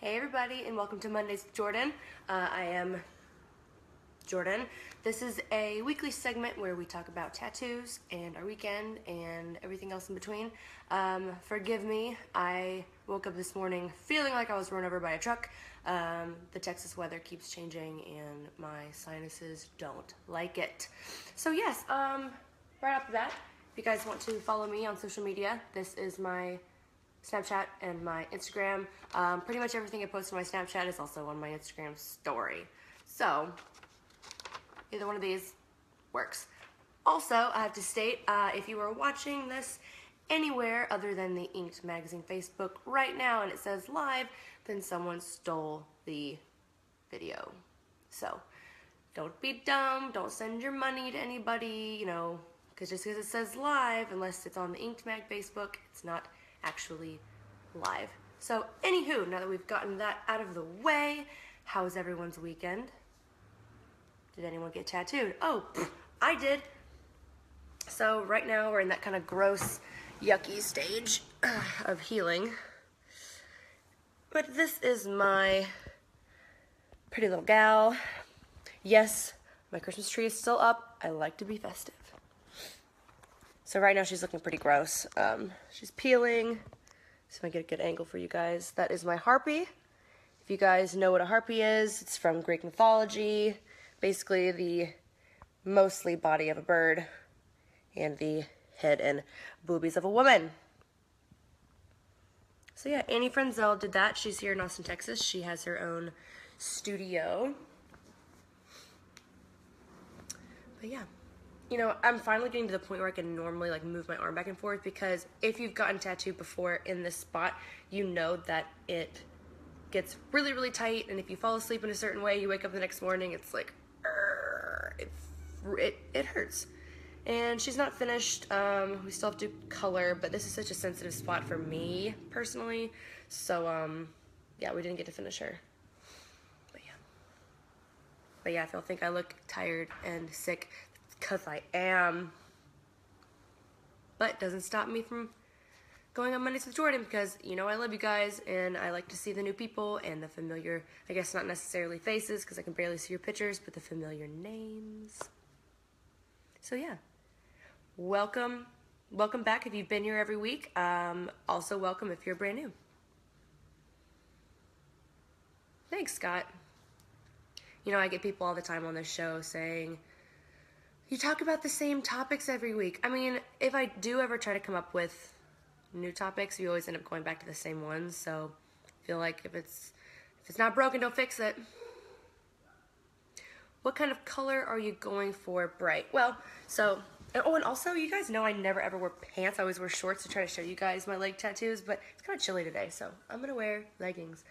Hey everybody, and welcome to Mondays with Jordyn. I am Jordyn. This is a weekly segment where we talk about tattoos and our weekend and everything else in between. Forgive me, I woke up this morning feeling like I was run over by a truck. The Texas weather keeps changing and my sinuses don't like it. So yes, right off the bat, if you guys want to follow me on social media, this is my Snapchat and my Instagram. Pretty much everything I post on my Snapchat is also on my Instagram story. So, either one of these works. Also, I have to state, if you are watching this anywhere other than the Inked Magazine Facebook right now and it says live, then someone stole the video. So, don't be dumb, don't send your money to anybody, you know, because just because it says live, unless it's on the Inked Mag Facebook, it's not actually live. So anywho, now that we've gotten that out of the way, how was everyone's weekend? Did anyone get tattooed? Oh, I did. So right now we're in that kind of gross, yucky stage of healing. But this is my pretty little gal. Yes, my Christmas tree is still up. I like to be festive. So right now she's looking pretty gross. She's peeling. So I get a good angle for you guys. That is my harpy. If you guys know what a harpy is, it's from Greek mythology. Basically the mostly body of a bird and the head and boobies of a woman. So yeah, Annie Frenzel did that. She's here in Austin, Texas. She has her own studio. But yeah. You know, I'm finally getting to the point where I can normally like move my arm back and forth, because if you've gotten tattooed before in this spot, you know that it gets really, really tight, and if you fall asleep in a certain way, you wake up the next morning, it's like, it hurts. And she's not finished. We still have to color, but this is such a sensitive spot for me personally, so yeah, we didn't get to finish her. But yeah, if y'all think I look tired and sick, because I am. But it doesn't stop me from going on Mondays with Jordyn, because, you know, I love you guys, and I like to see the new people and the familiar, I guess not necessarily faces, because I can barely see your pictures, but the familiar names. So yeah, welcome back if you've been here every week. Also welcome if you're brand new. Thanks, Scott. You know, I get people all the time on this show saying, you talk about the same topics every week. I mean, if I do ever try to come up with new topics, you always end up going back to the same ones. So I feel like if it's not broken, don't fix it. What kind of color are you going for? Bright. Well, so, oh, and also, you guys know I never ever wear pants. I always wear shorts to try to show you guys my leg tattoos, but it's kind of chilly today, so I'm going to wear leggings.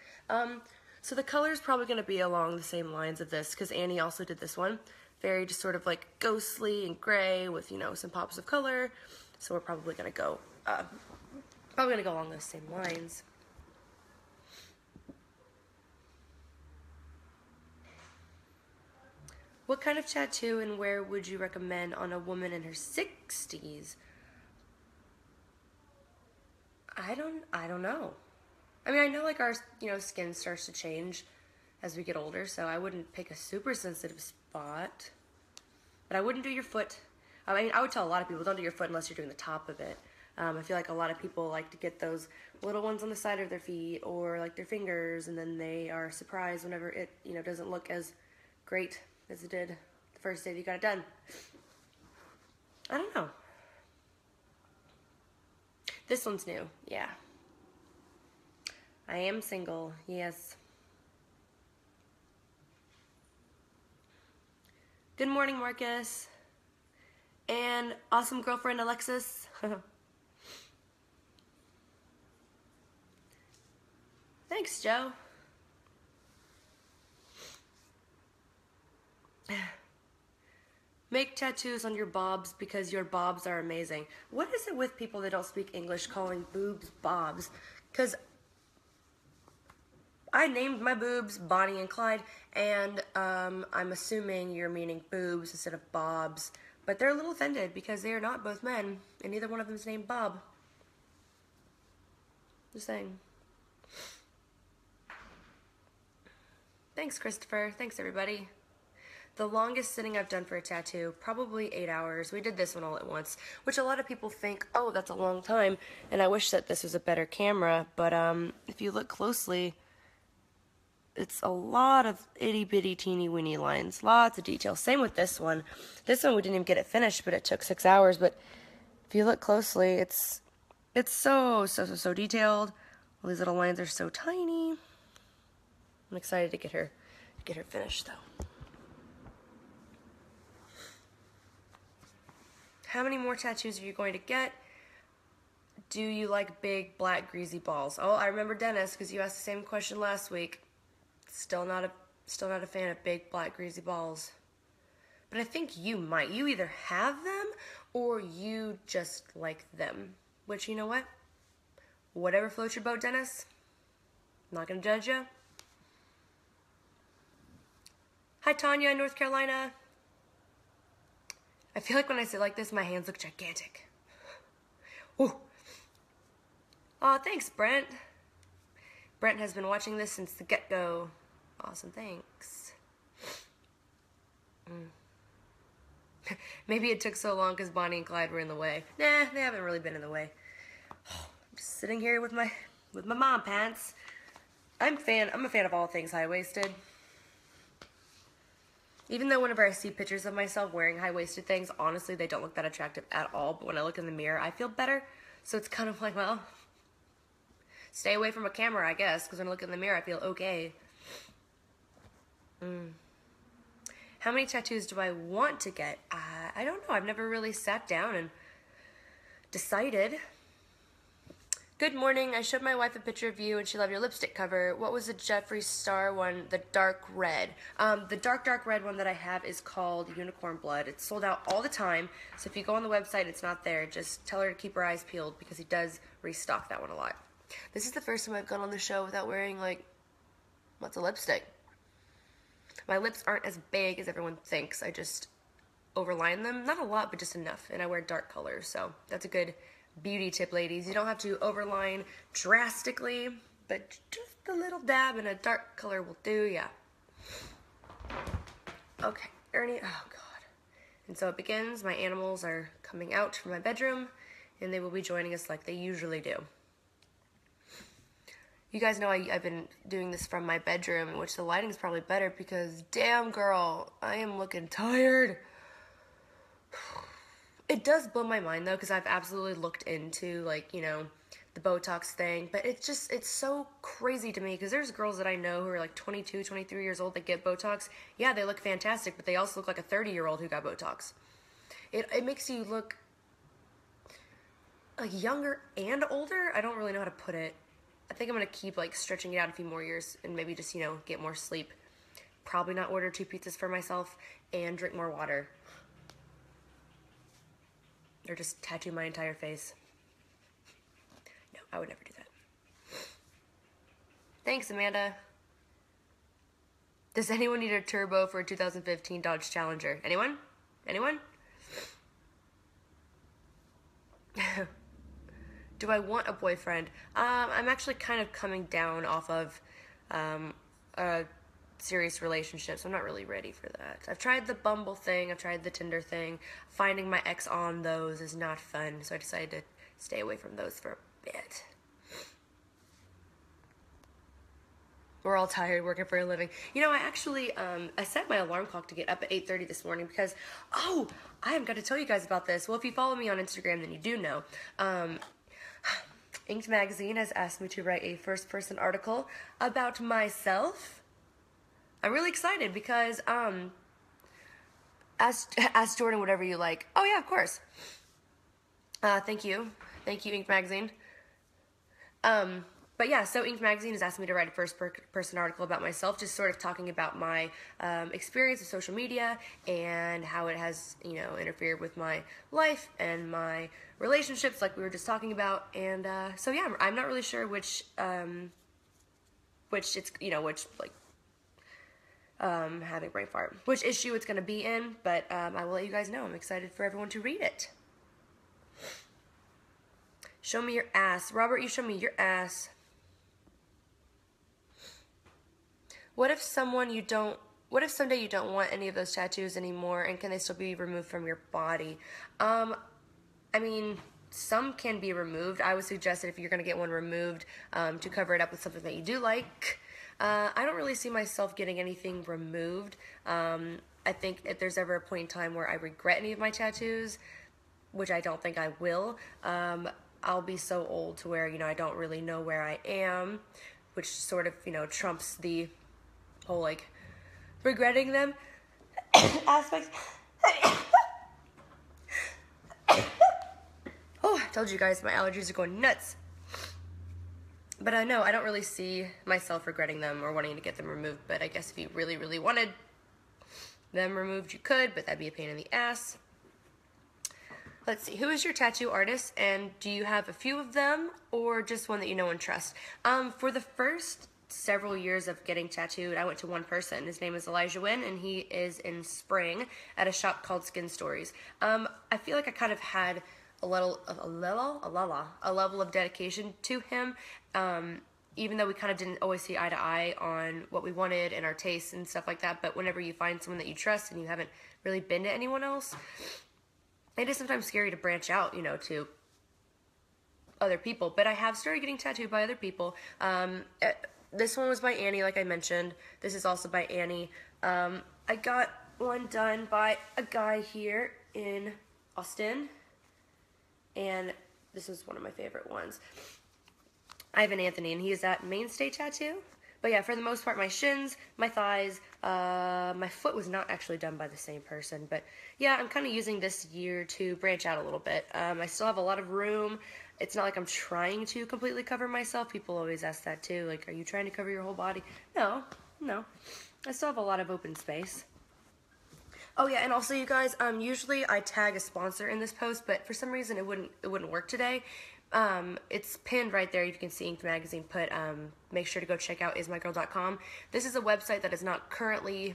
So the color is probably going to be along the same lines of this, because Annie also did this one. Very just sort of like ghostly and gray with, you know, some pops of color. So we're probably going to go along those same lines. What kind of tattoo and where would you recommend on a woman in her 60s? I don't know. I mean, I know like our, you know, skin starts to change as we get older, so I wouldn't pick a super sensitive spot. But I wouldn't do your foot. I mean, I would tell a lot of people, don't do your foot unless you're doing the top of it. I feel like a lot of people like to get those little ones on the side of their feet or like their fingers, and then they are surprised whenever it, you know, doesn't look as great as it did the first day that you got it done. I don't know. This one's new, yeah. I am single, yes. Good morning, Marcus. And awesome girlfriend, Alexis. Thanks, Joe. Make tattoos on your bobs because your bobs are amazing. What is it with people that don't speak English calling boobs bobs? Because I named my boobs Bonnie and Clyde, and I'm assuming you're meaning boobs instead of bobs. But they're a little offended because they are not both men, and neither one of them is named Bob. Just saying. Thanks, Christopher. Thanks, everybody. The longest sitting I've done for a tattoo, probably 8 hours. We did this one all at once, which a lot of people think, oh, that's a long time, and I wish that this was a better camera, but if you look closely, it's a lot of itty-bitty, teeny-weeny lines, lots of detail. Same with this one. This one we didn't even get it finished, but it took 6 hours, but if you look closely, it's so detailed. All these little lines are so tiny. I'm excited to get her finished, though. How many more tattoos are you going to get? Do you like big, black, greasy balls? Oh, I remember Dennis, because you asked the same question last week. Still not a fan of big, black, greasy balls. But I think you might. You either have them, or you just like them. Which, you know what? Whatever floats your boat, Dennis. I'm not going to judge you. Hi, Tanya in North Carolina. I feel like when I sit like this, my hands look gigantic. Ooh. Aw, thanks, Brent. Brent has been watching this since the get-go. Awesome, thanks. Maybe it took so long because Bonnie and Clyde were in the way. Nah, they haven't really been in the way. I'm just sitting here with my mom pants. I'm a fan of all things high-waisted. Even though whenever I see pictures of myself wearing high-waisted things, honestly, they don't look that attractive at all. But when I look in the mirror, I feel better. So it's kind of like, well, stay away from a camera, I guess, because when I look in the mirror, I feel okay. How many tattoos do I want to get? I don't know. I've never really sat down and decided. Good morning. I showed my wife a picture of you and she loved your lipstick cover. What was the Jeffree Star one? The dark red. The dark red one that I have is called Unicorn Blood. It's sold out all the time. So if you go on the website, it's not there. Just tell her to keep her eyes peeled because he does restock that one a lot. This is the first time I've gone on the show without wearing, like, what's a lipstick? My lips aren't as big as everyone thinks. I just overline them. Not a lot, but just enough. And I wear dark colors, so that's a good beauty tip, ladies. You don't have to overline drastically, but just a little dab in a dark color will do, yeah. Okay, Ernie, oh God. And so it begins. My animals are coming out from my bedroom, and they will be joining us like they usually do. You guys know I've been doing this from my bedroom, in which the lighting is probably better because, damn girl, I am looking tired. It does blow my mind, though, because I've absolutely looked into, like, you know, the Botox thing. But it's so crazy to me, because there's girls that I know who are, like, 22, 23 years old that get Botox. Yeah, they look fantastic, but they also look like a 30-year-old who got Botox. It makes you look, like, younger and older. I don't really know how to put it. I think I'm going to keep, like, stretching it out a few more years and maybe just, you know, get more sleep. Probably not order 2 pizzas for myself and drink more water. Or just tattoo my entire face. No, I would never do that. Thanks, Amanda. Does anyone need a turbo for a 2015 Dodge Challenger? Anyone? Anyone? Do I want a boyfriend? I'm actually kind of coming down off of a serious relationship, so I'm not really ready for that. I've tried the Bumble thing, I've tried the Tinder thing. Finding my ex on those is not fun, so I decided to stay away from those for a bit. We're all tired working for a living. You know, I actually, I set my alarm clock to get up at 8:30 this morning because, oh, I haven't got to tell you guys about this. Well, if you follow me on Instagram, then you do know. Inked Magazine has asked me to write a first-person article about myself. I'm really excited because, ask Jordyn whatever you like. Oh yeah, of course. Thank you, Inked Magazine. But yeah, so Inked Magazine has asked me to write a first-person article about myself, just sort of talking about my experience with social media and how it has, you know, interfered with my life and my relationships, like we were just talking about. And so yeah, I'm not really sure which it's, you know, which, like, having brain fart, which issue it's going to be in, but I will let you guys know. I'm excited for everyone to read it. Show me your ass. Robert, you show me your ass. What if what if someday you don't want any of those tattoos anymore, and can they still be removed from your body? I mean, some can be removed. I would suggest that if you're going to get one removed, to cover it up with something that you do like. I don't really see myself getting anything removed. I think if there's ever a point in time where I regret any of my tattoos, which I don't think I will, I'll be so old to where, I don't really know where I am, which sort of, trumps the whole, like, regretting them aspect. Oh, I told you guys my allergies are going nuts. But no, I don't really see myself regretting them or wanting to get them removed. But I guess if you really, really wanted them removed, you could, but that'd be a pain in the ass. Let's see, who is your tattoo artist, and do you have a few of them, or just one that you know and trust? For the first several years of getting tattooed, I went to one person. His name is Elijah Wynn, and he is in Spring at a shop called Skin Stories. I feel like I kind of had a level of dedication to him, even though we kind of didn't always see eye to eye on what we wanted and our tastes and stuff like that. But whenever you find someone that you trust and you haven't really been to anyone else, it is sometimes scary to branch out, to other people. But I have started getting tattooed by other people. This one was by Annie, like I mentioned. This is also by Annie. I got one done by a guy here in Austin, and this is one of my favorite ones. Ivan Anthony, and he is at Mainstay Tattoo. But yeah, for the most part, my shins, my thighs, my foot was not actually done by the same person. But yeah, I'm kind of using this year to branch out a little bit. I still have a lot of room. It's not like I'm trying to completely cover myself. People always ask that too. Like, are you trying to cover your whole body? No. I still have a lot of open space. Oh yeah, and also you guys, usually I tag a sponsor in this post, but for some reason it wouldn't work today. It's pinned right there. You can see Inked Magazine put, make sure to go check out ismygirl.com. This is a website that is not currently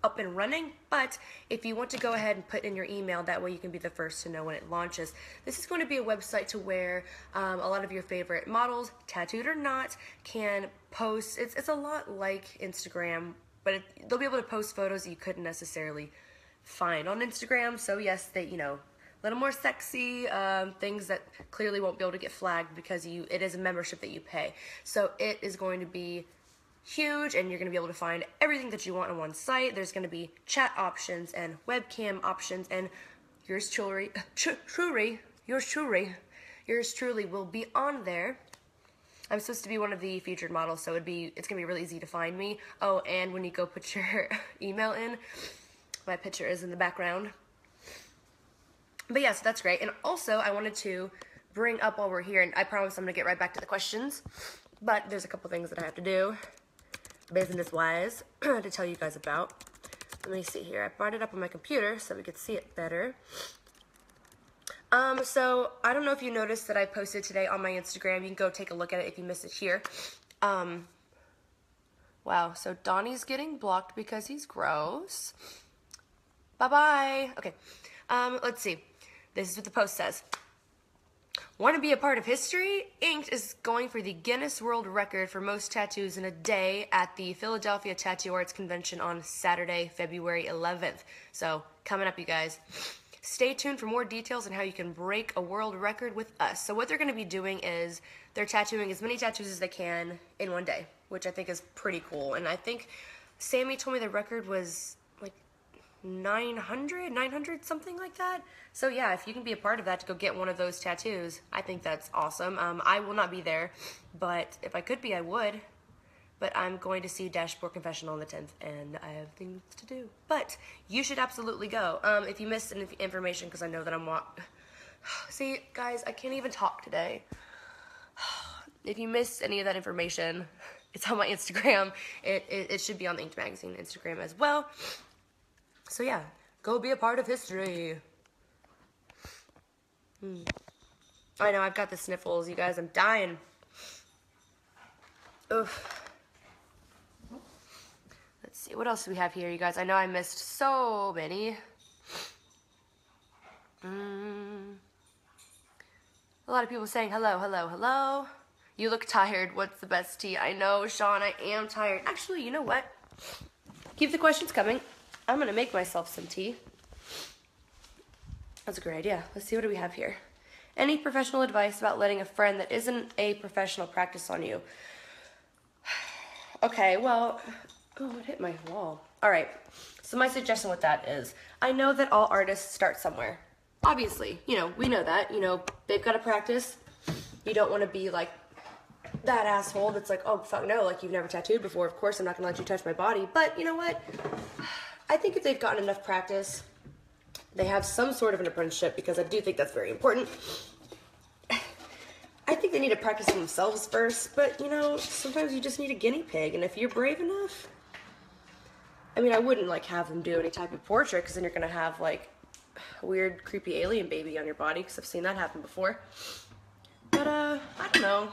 up and running, but if you want to go ahead and put in your email, that way you can be the first to know when it launches. This is going to be a website to where a lot of your favorite models, tattooed or not, can post. It's a lot like Instagram, but they'll be able to post photos that you couldn't necessarily find on Instagram. So yes, they, a little more sexy, things that clearly won't be able to get flagged because it is a membership that you pay. So it is going to be huge, and you're going to be able to find everything that you want on one site. There's going to be chat options and webcam options, and yours truly will be on there. I'm supposed to be one of the featured models, so it's going to be really easy to find me. Oh, and when you go put your email in, my picture is in the background. But yeah, so that's great. And also, I wanted to bring up while we're here, and I promise I'm going to get right back to the questions, but there's a couple things that I have to do, business-wise, to tell you guys about. Let me see here. I brought it up on my computer so we could see it better. So, I don't know if you noticed that I posted today on my Instagram. You can go take a look at it if you missed it here. Wow, so Donnie's getting blocked because he's gross. Bye-bye. Okay, let's see. This is what the post says. Want to be a part of history? Inked is going for the Guinness World Record for most tattoos in a day at the Philadelphia Tattoo Arts Convention on Saturday, February 11th. So, coming up, you guys. Stay tuned for more details on how you can break a world record with us. So what they're going to be doing is they're tattooing as many tattoos as they can in one day, which I think is pretty cool. And I think Sammy told me the record was like 900, something like that. So yeah, if you can be a part of that to go get one of those tattoos, I think that's awesome. I will not be there, but if I could be, I would. But I'm going to see Dashboard Confessional on the 10th, and I have things to do. But you should absolutely go. If you missed any information, because I know that I'm See, guys, I can't even talk today. If you missed any of that information, it's on my Instagram. It should be on the Inked Magazine Instagram as well. So yeah, go be a part of history. I know, I've got the sniffles, you guys. I'm dying. Oof. Let's see, what else do we have here, you guys? I know I missed so many. A lot of people saying hello, hello, hello. You look tired. What's the best tea? I know, Sean, I am tired. Actually, you know what? Keep the questions coming. I'm going to make myself some tea. That's a great idea. Let's see, what do we have here? Any professional advice about letting a friend that isn't a professional practice on you? Okay, well, oh, it hit my wall. All right, so my suggestion with that is, I know that all artists start somewhere. Obviously, you know, we know that. You know, they've got to practice. You don't want to be like that asshole that's like, oh, fuck no, like you've never tattooed before. Of course I'm not going to let you touch my body. But you know what? I think if they've gotten enough practice, they have some sort of an apprenticeship, because I do think that's very important. I think they need to practice themselves first, but you know, sometimes you just need a guinea pig, and if you're brave enough, I mean, I wouldn't like have them do any type of portrait, because then you're gonna have like a weird, creepy alien baby on your body, because I've seen that happen before. But I don't know.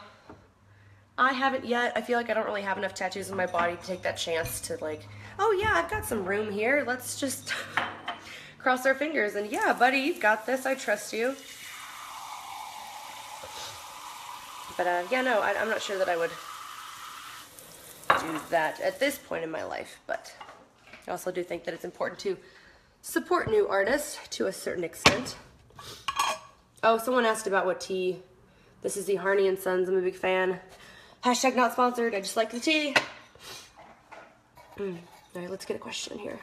I haven't yet. I feel like I don't really have enough tattoos on my body to take that chance to like, oh yeah, I've got some room here. Let's just cross our fingers and yeah, buddy, you've got this. I trust you. But yeah, no, I'm not sure that I would do that at this point in my life. But I also do think that it's important to support new artists to a certain extent. Oh, someone asked about what tea. This is the Harney & Sons. I'm a big fan. Hashtag not sponsored. I just like the tea. All right, let's get a question here.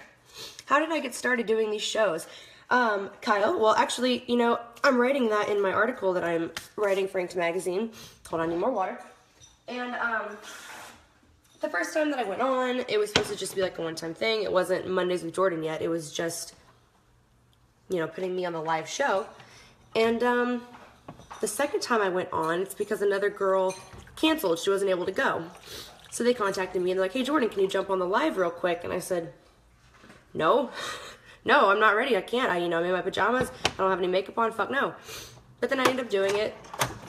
How did I get started doing these shows? Kyle, well, actually, you know, I'm writing that in my article that I'm writing for Inked Magazine. Hold on, I need more water. And the first time that I went on, it was supposed to just be like a one-time thing. It wasn't Mondays with Jordyn yet. It was just, you know, putting me on the live show. And the second time I went on, it's because another girl canceled. She wasn't able to go. So they contacted me and they're like, hey, Jordyn, can you jump on the live real quick? And I said, no. No, I'm not ready. I can't. I'm in my pajamas. I don't have any makeup on. Fuck no. But then I ended up doing it.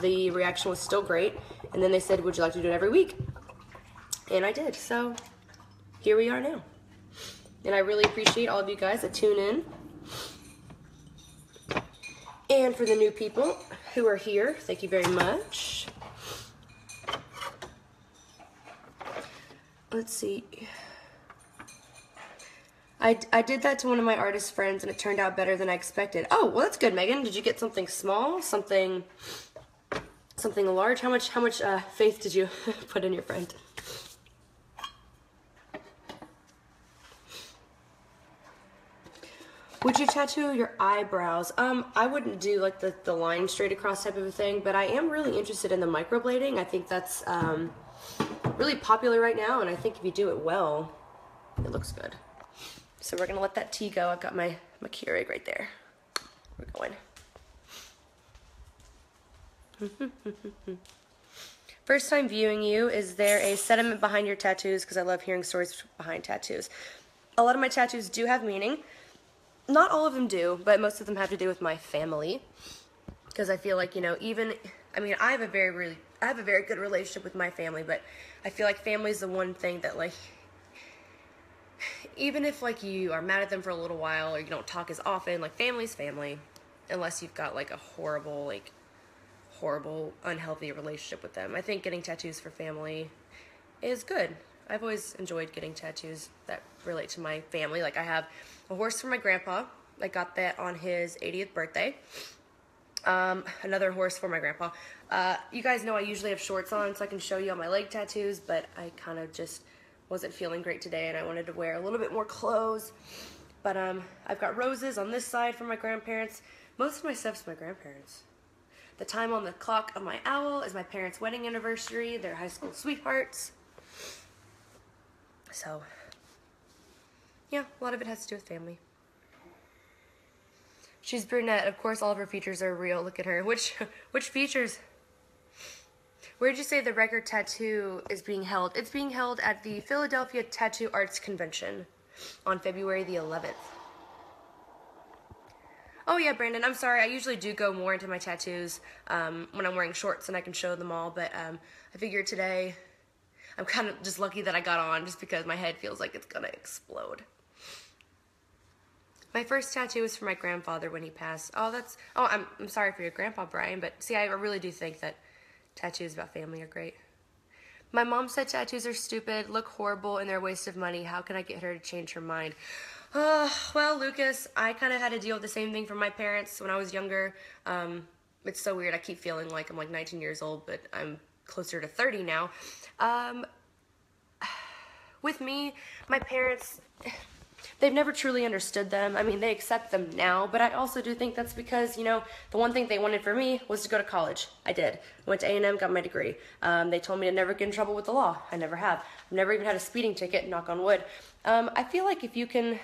The reaction was still great. And then they said, would you like to do it every week? And I did. So here we are now. And I really appreciate all of you guys that tune in. And for the new people who are here, thank you very much. Let's see. I did that to one of my artist friends, and it turned out better than I expected. Oh, well, that's good, Megan. Did you get something small, something large? How much faith did you put in your friend? Would you tattoo your eyebrows? I wouldn't do like the line straight across type of a thing, but I am really interested in the microblading. I think that's really popular right now, and I think if you do it well, it looks good. So we're gonna let that tea go. I've got my Keurig right there. We're going. First time viewing you, is there a sentiment behind your tattoos? Because I love hearing stories behind tattoos. A lot of my tattoos do have meaning. Not all of them do, but most of them have to do with my family. Because I feel like, you know, I have a very good relationship with my family, but I feel like family is the one thing that, like, even if, like, you are mad at them for a little while or you don't talk as often, like, family's family, unless you've got, like, a horrible, unhealthy relationship with them. I think getting tattoos for family is good. I've always enjoyed getting tattoos that relate to my family. Like, I have a horse for my grandpa. I got that on his 80th birthday. Another horse for my grandpa. You guys know I usually have shorts on so I can show you all my leg tattoos, but I kind of just wasn't feeling great today and I wanted to wear a little bit more clothes. But I've got roses on this side for my grandparents. Most of my stuff's my grandparents. The time on the clock of my owl is my parents' wedding anniversary. They're high school sweethearts. So, yeah, a lot of it has to do with family. She's brunette. Of course, all of her features are real. Look at her. Which features? Where did you say the record tattoo is being held? It's being held at the Philadelphia Tattoo Arts Convention on February the 11th. Oh yeah, Brandon, I'm sorry. I usually do go more into my tattoos when I'm wearing shorts and I can show them all, but I figured today I'm kind of just lucky that I got on just because my head feels like it's gonna explode. My first tattoo was for my grandfather when he passed. I'm sorry for your grandpa, Brian, but see, I really do think that Tattoos about family are great. My mom said tattoos are stupid, look horrible, and they're a waste of money. How can I get her to change her mind? Well, Lucas, I kind of had to deal with the same thing from my parents when I was younger. It's so weird. I keep feeling like I'm like 19 years old, but I'm closer to 30 now. With me, my parents, they've never truly understood them. I mean, they accept them now, but I also do think that's because, you know, the one thing they wanted for me was to go to college. I did. Went to A&M, got my degree. They told me to never get in trouble with the law. I never have. I've never even had a speeding ticket, knock on wood. I feel like if you can,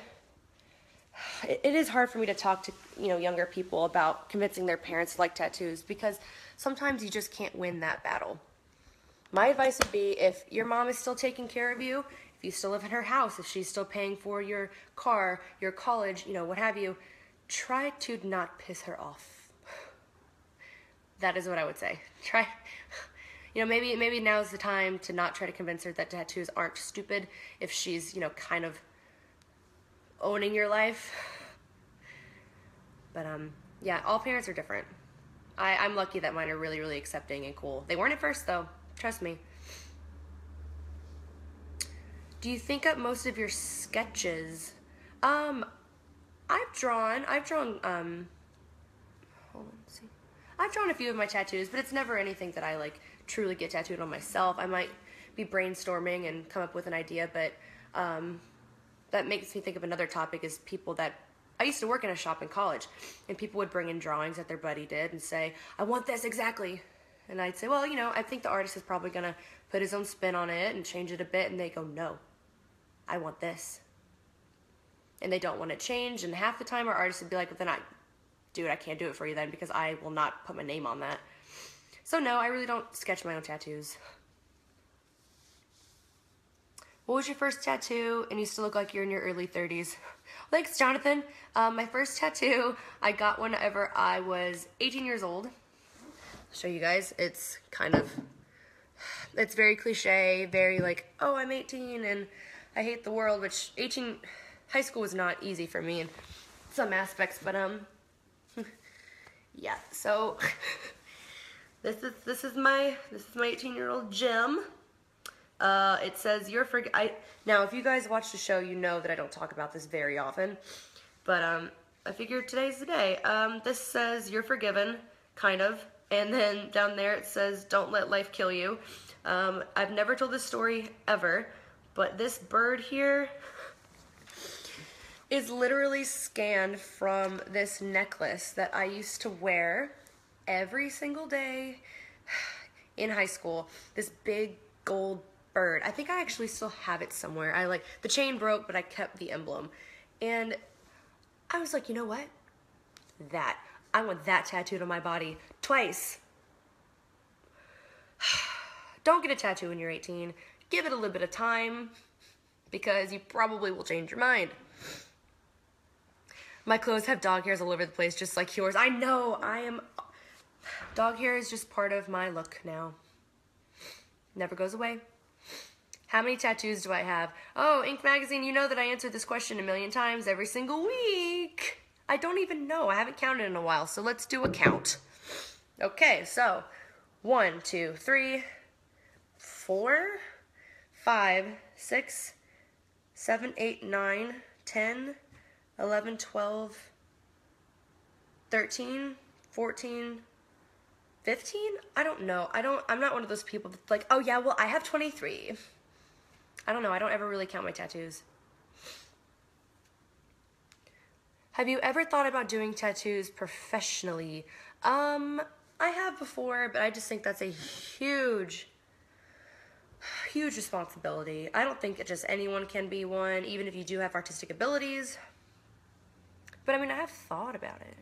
it is hard for me to talk to, you know, younger people about convincing their parents to like tattoos because sometimes you just can't win that battle. My advice would be if your mom is still taking care of you, if you still live in her house, if she's still paying for your car, your college, you know, what have you, try to not piss her off. That is what I would say. Try, you know, maybe now's the time to not try to convince her that tattoos aren't stupid if she's, you know, kind of owning your life. But, yeah, all parents are different. I'm lucky that mine are really, really accepting and cool. They weren't at first, though. Trust me. Do you think up most of your sketches? I've drawn, hold on, let's see. I've drawn a few of my tattoos, but it's never anything that I like truly get tattooed on myself. I might be brainstorming and come up with an idea, but that makes me think of another topic is people that, I used to work in a shop in college, and people would bring in drawings that their buddy did and say, I want this exactly. And I'd say, well, you know, I think the artist is probably going to put his own spin on it and change it a bit. And they go, no, I want this. And they don't want to change. And half the time our artist would be like, well, then dude, I can't do it for you then because I will not put my name on that. So no, I really don't sketch my own tattoos. What was your first tattoo? And you still look like you're in your early 30s. Thanks, Jonathan. My first tattoo, I got whenever I was 18 years old. Show you guys. It's it's very cliche, very like, oh, I'm 18 and I hate the world, which high school was not easy for me in some aspects, but yeah. So this is my 18-year-old Jim. It says now if you guys watch the show, you know that I don't talk about this very often, but I figured today's the day. This says you're forgiven, kind of. And then down there it says, don't let life kill you. I've never told this story ever, but this bird here is literally scanned from this necklace that I used to wear every single day in high school. This big gold bird. I think I actually still have it somewhere. The chain broke, but I kept the emblem. And I was like, you know what? I want that tattooed on my body twice. Don't get a tattoo when you're 18. Give it a little bit of time because you probably will change your mind. My clothes have dog hairs all over the place just like yours. I know, dog hair is just part of my look now. Never goes away. How many tattoos do I have? Oh, Ink Magazine, you know that I answered this question a million times every single week. I don't even know. I haven't counted in a while, so let's do a count. Okay, so 1, 2, 3, 4, 5, 6, 7, 8, 9, 10, 11, 12, 13, 14, 15? I don't know. I'm not one of those people that's like, oh yeah, well, I have 23. I don't know. I don't ever really count my tattoos. Have you ever thought about doing tattoos professionally? I have before, but I just think that's a huge responsibility. I don't think just anyone can be one, even if you do have artistic abilities. But I mean, I have thought about it.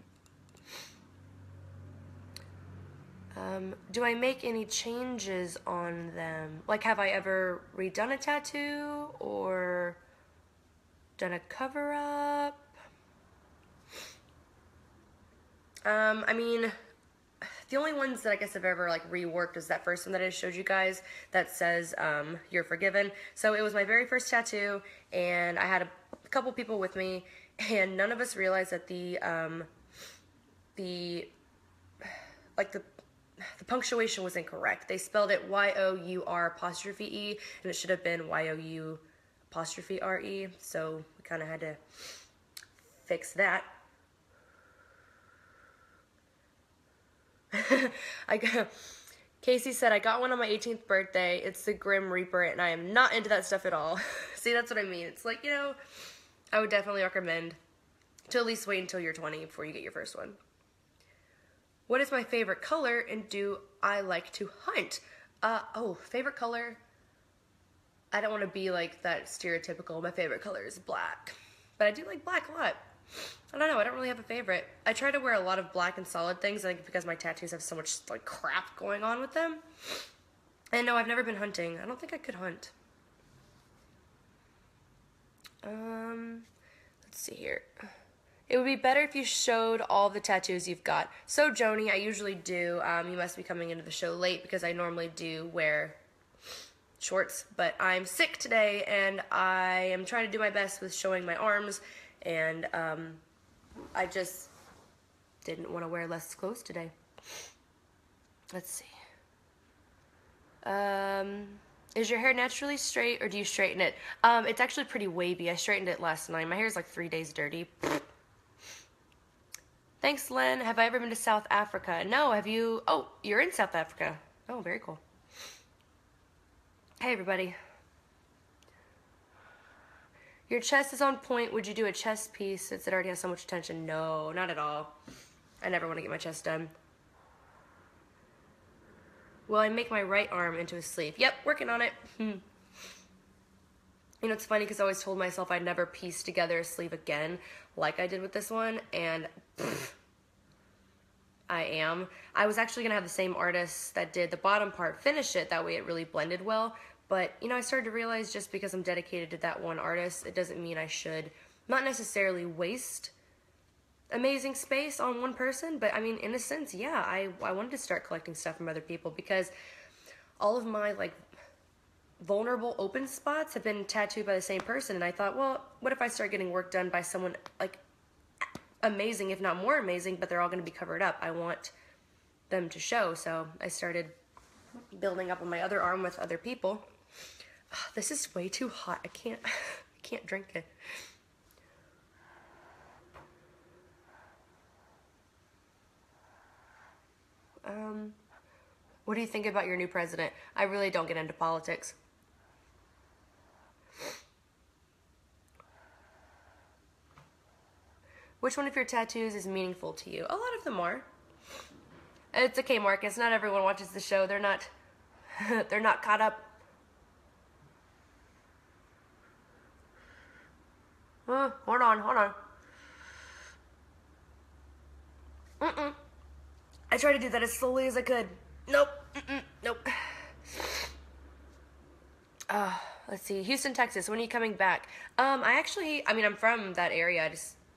Do I make any changes on them? Like, have I ever redone a tattoo or done a cover-up? I mean, the only ones that I guess I've ever like reworked is that first one that I showed you guys that says you're forgiven. So it was my very first tattoo, and I had a couple people with me, and none of us realized that the the punctuation was incorrect. They spelled it Y-O-U-R''E, and it should have been Y-O-U''RE, so we kind of had to fix that. Casey said, I got one on my 18th birthday. It's the Grim Reaper, and I am not into that stuff at all. See, that's what I mean. It's like, you know, I would definitely recommend to at least wait until you're 20 before you get your first one. What is my favorite color, and do I like to hunt? Favorite color. I don't want to be like that stereotypical, my favorite color is black. But I do like black a lot. I don't know, I don't really have a favorite. I try to wear a lot of black and solid things, I think because my tattoos have so much like crap going on with them. And no, I've never been hunting. I don't think I could hunt. Let's see here. It would be better if you showed all the tattoos you've got. So, Joni, I usually do. You must be coming into the show late because I normally do wear shorts. But I'm sick today, and I am trying to do my best with showing my arms. And I just didn't want to wear less clothes today. Let's see. Is your hair naturally straight, or do you straighten it? It's actually pretty wavy. I straightened it last night. My hair is like 3 days dirty. Thanks, Len. Have I ever been to South Africa? No, have you? Oh, you're in South Africa. Oh, very cool. Hey, everybody. Your chest is on point. Would you do a chest piece since it already has so much attention? No, not at all. I never want to get my chest done. Will I make my right arm into a sleeve? Yep, working on it. You know, it's funny because I always told myself I'd never piece together a sleeve again like I did with this one, and I am. I was actually going to have the same artist that did the bottom part finish it. That way it really blended well. But, you know, I started to realize just because I'm dedicated to that one artist, it doesn't mean I should not necessarily waste amazing space on one person. But, I mean, in a sense, yeah, I wanted to start collecting stuff from other people because all of my, like, vulnerable open spots have been tattooed by the same person. And I thought, well, what if I start getting work done by someone, like, amazing, if not more amazing, but they're all going to be covered up. I want them to show. So I started building up on my other arm with other people. Oh, this is way too hot. I can't drink it. What do you think about your new president? I really don't get into politics. Which one of your tattoos is meaningful to you? A lot of them are. It's okay, Marcus. Not everyone watches the show. They're not they're not caught up. Hold on. I tried to do that as slowly as I could. Nope. Nope. Let's see. Houston, Texas. When are you coming back? I'm from that area.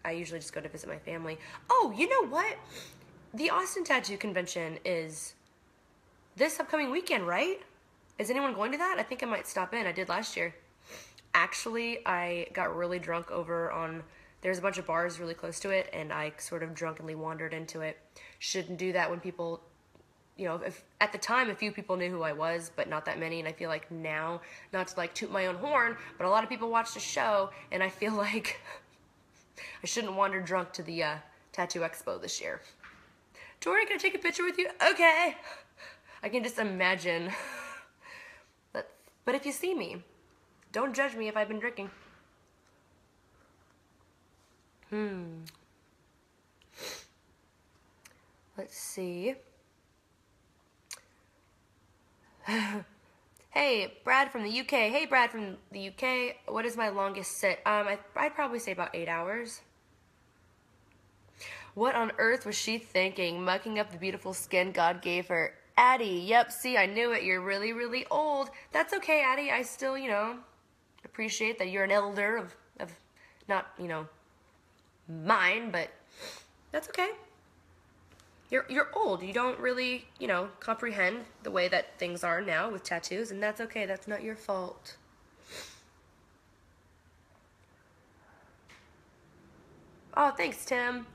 I usually just go to visit my family. Oh, you know what? The Austin Tattoo Convention is this upcoming weekend, right? Is anyone going to that? I think I might stop in. I did last year. Actually, I got really drunk there's a bunch of bars really close to it, and I sort of drunkenly wandered into it. Shouldn't do that when people, you know, at the time a few people knew who I was, but not that many, and I feel like now, not to like toot my own horn, but a lot of people watch the show, and I feel like I shouldn't wander drunk to the Tattoo Expo this year. Jordyn, can I take a picture with you? Okay. I can just imagine. But if you see me, don't judge me if I've been drinking. Let's see. Hey, Brad from the UK. Hey, Brad from the UK. What is my longest sit? I'd probably say about 8 hours. What on earth was she thinking, mucking up the beautiful skin God gave her? Addie, yep, see, I knew it. You're really, really old. That's okay, Addie. I still, you know, appreciate that you're an elder of not, you know, mine, but that's okay. You're old. You don't really, you know, comprehend the way that things are now with tattoos, and that's okay. That's not your fault. Oh, thanks, Tim.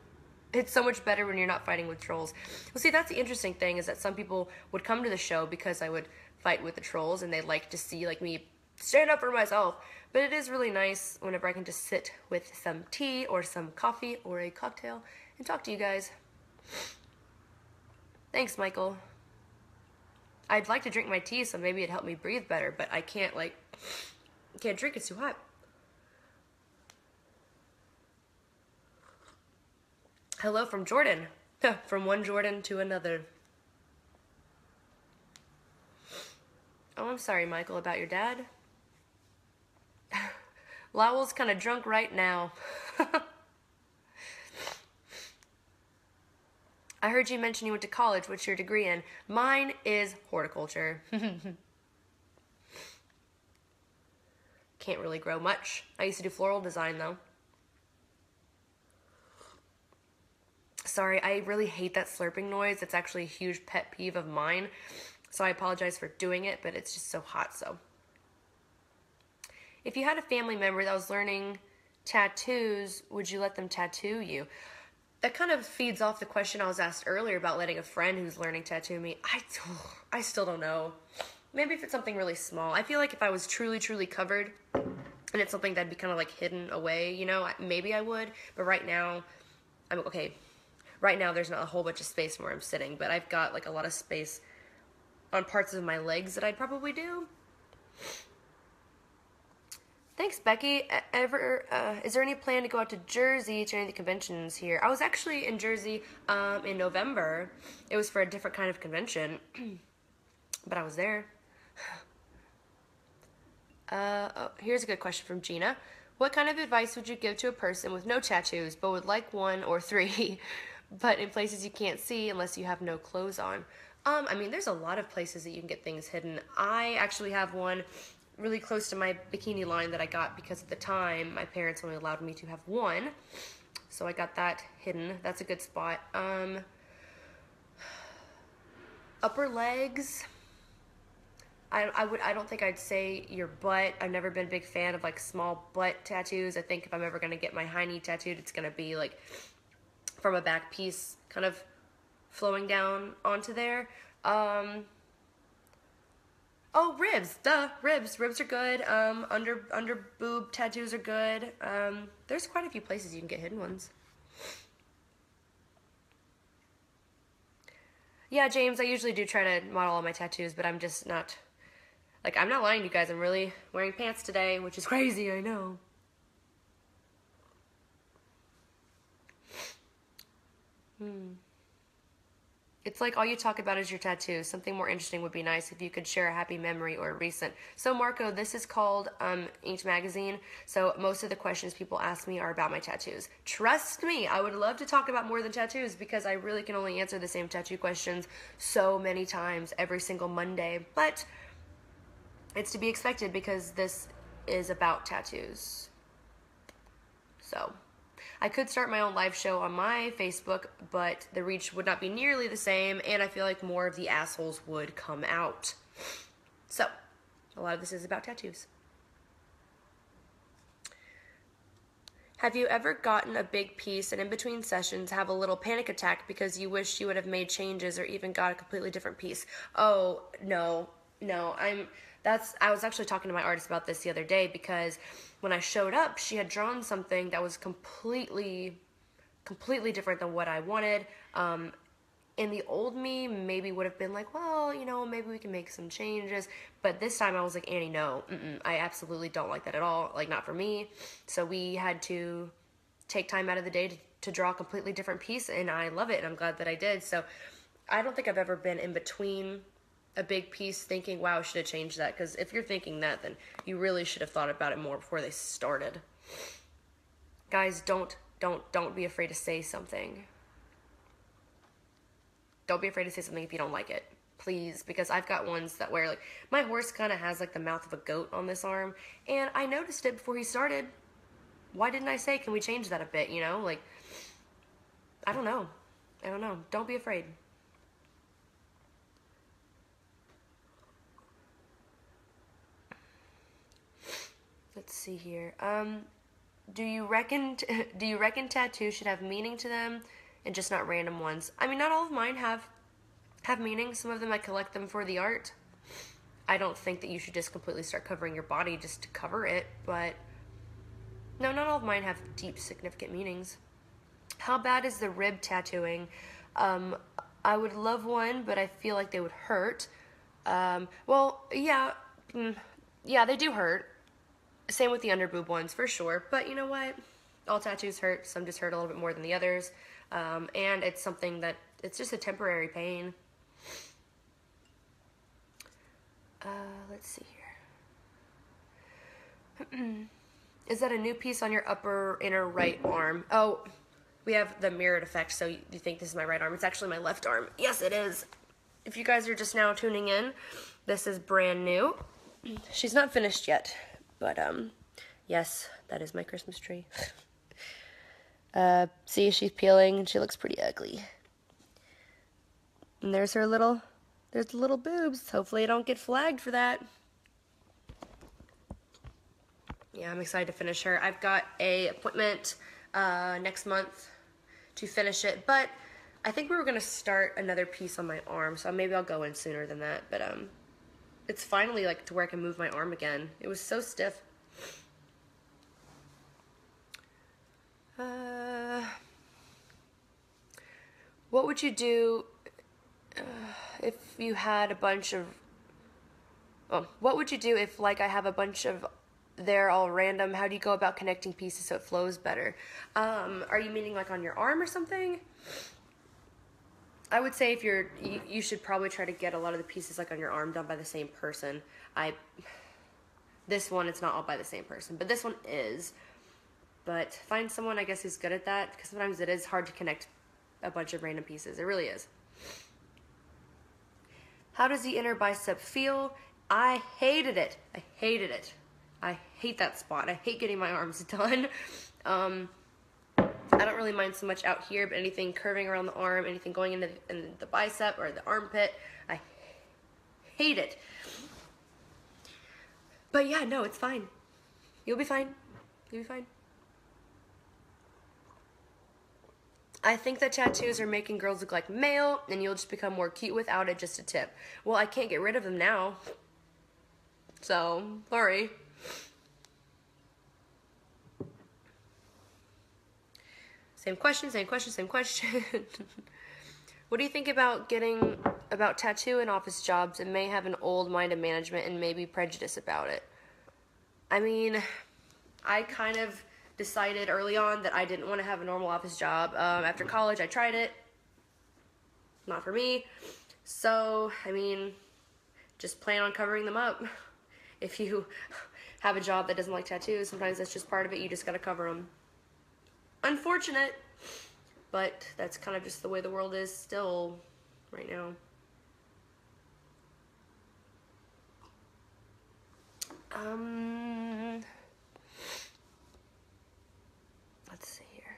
It's so much better when you're not fighting with trolls. Well, see, that's the interesting thing, is that some people would come to the show because I would fight with the trolls, and they like to see like me stand up for myself. But it is really nice whenever I can just sit with some tea or some coffee or a cocktail and talk to you guys. Thanks, Michael. I'd like to drink my tea so maybe it'd help me breathe better, but I can't drink, it's too hot. Hello from Jordyn. From one Jordyn to another. Oh, I'm sorry, Michael, about your dad. Lowell's kind of drunk right now. I heard you mention you went to college. What's your degree in? Mine is horticulture. Can't really grow much. I used to do floral design, though. Sorry, I really hate that slurping noise. It's actually a huge pet peeve of mine. So I apologize for doing it, but it's just so hot, so. If you had a family member that was learning tattoos, would you let them tattoo you? That kind of feeds off the question I was asked earlier about letting a friend who's learning tattoo me. I still don't know. Maybe if it's something really small. I feel like if I was truly, truly covered, and it's something that'd be kind of like hidden away, you know, maybe I would. But right now, I'm okay. Right now, there's not a whole bunch of space where I'm sitting, but I've got like a lot of space on parts of my legs that I'd probably do. Thanks, Becky. Is there any plan to go out to Jersey to any of the conventions here? I was actually in Jersey in November. It was for a different kind of convention, but I was there. Here's a good question from Gina. What kind of advice would you give to a person with no tattoos, but would like 1 or 3, but in places you can't see unless you have no clothes on? I mean, there's a lot of places that you can get things hidden. I actually have one really close to my bikini line that I got because at the time my parents only allowed me to have 1, so I got that hidden. That's a good spot. Upper legs. I don't think I'd say your butt. I've never been a big fan of like small butt tattoos. I think if I'm ever gonna get my hiney tattooed, it's gonna be like from a back piece kind of flowing down onto there. Oh, ribs, duh, ribs are good. Under boob tattoos are good. There's quite a few places you can get hidden ones. Yeah, James, I usually do try to model all my tattoos, but I'm just not, like, I'm not lying to you guys. I'm really wearing pants today, which is crazy, I know. It's like all you talk about is your tattoos. Something more interesting would be nice if you could share a happy memory or a recent. So Marco, this is called Inked Magazine. So most of the questions people ask me are about my tattoos. Trust me, I would love to talk about more than tattoos because I really can only answer the same tattoo questions so many times every single Monday. But it's to be expected because this is about tattoos. So I could start my own live show on my Facebook, but the reach would not be nearly the same, and I feel like more of the assholes would come out. So, a lot of this is about tattoos. Have you ever gotten a big piece and in between sessions have a little panic attack because you wish you would have made changes or even got a completely different piece? Oh, no. I was actually talking to my artist about this the other day because when I showed up, she had drawn something that was completely different than what I wanted. In the old me, maybe would have been like, well, you know, maybe we can make some changes. But this time I was like, Annie, no, I absolutely don't like that at all. Like, not for me. So we had to take time out of the day to draw a completely different piece, and I love it, and I'm glad that I did. So I don't think I've ever been in between a big piece thinking, wow, I should have changed that. Because if you're thinking that, then you really should have thought about it more before they started. Guys, don't be afraid to say something. Don't be afraid to say something if you don't like it. Please, because I've got ones that where, like, my horse kind of has, like, the mouth of a goat on this arm, and I noticed it before he started. Why didn't I say, can we change that a bit, you know? Like, I don't know. Don't be afraid. Let's see here. Do you reckon tattoos should have meaning to them? and just not random ones. I mean, not all of mine have meaning. Some of them I collect them for the art. I don't think that you should just completely start covering your body just to cover it, but no, not all of mine have deep, significant meanings. How bad is the rib tattooing? I would love one, but I feel like they would hurt. Well, yeah, yeah, they do hurt. Same with the underboob ones, for sure. But you know what? All tattoos hurt. Some just hurt a little bit more than the others. And it's something that, it's just a temporary pain. Let's see here. Is that a new piece on your upper inner right arm? Oh, we have the mirrored effect, so you think this is my right arm. It's actually my left arm. Yes, it is. If you guys are just now tuning in, this is brand new. She's not finished yet, but yes, that is my Christmas tree. See, she's peeling, and she looks pretty ugly. And there's her little, there's the little boobs. Hopefully I don't get flagged for that. Yeah, I'm excited to finish her. I've got a appointment next month to finish it, but I think we were going to start another piece on my arm, so maybe I'll go in sooner than that, but it's finally like to where I can move my arm again. It was so stiff. What would you do if you had a bunch of, what would you do if, like, I have a bunch of, they're all random? How do you go about connecting pieces so it flows better? Are you meaning like on your arm or something? I would say if you should probably try to get a lot of the pieces like on your arm done by the same person. This one, it's not all by the same person, but this one is. But find someone, I guess, who's good at that, because sometimes it is hard to connect a bunch of random pieces. It really is. How does the inner bicep feel? I hated it. I hated it. I hate that spot. I hate getting my arms done. I don't really mind so much out here, but anything curving around the arm, anything going in the bicep or the armpit, I hate it. But yeah, no, it's fine. You'll be fine. You'll be fine. I think that tattoos are making girls look like male, and you'll just become more cute without it. Just a tip. Well, I can't get rid of them now, so sorry. Same question, same question, same question. What do you think about tattoo and office jobs and may have an old mind of management and maybe prejudice about it? I mean, I kind of decided early on that I didn't want to have a normal office job. After college, I tried it. Not for me. So, I mean, just plan on covering them up. If you have a job that doesn't like tattoos, sometimes that's just part of it. You just got to cover them. Unfortunate, but that's kind of just the way the world is still right now. Let's see here.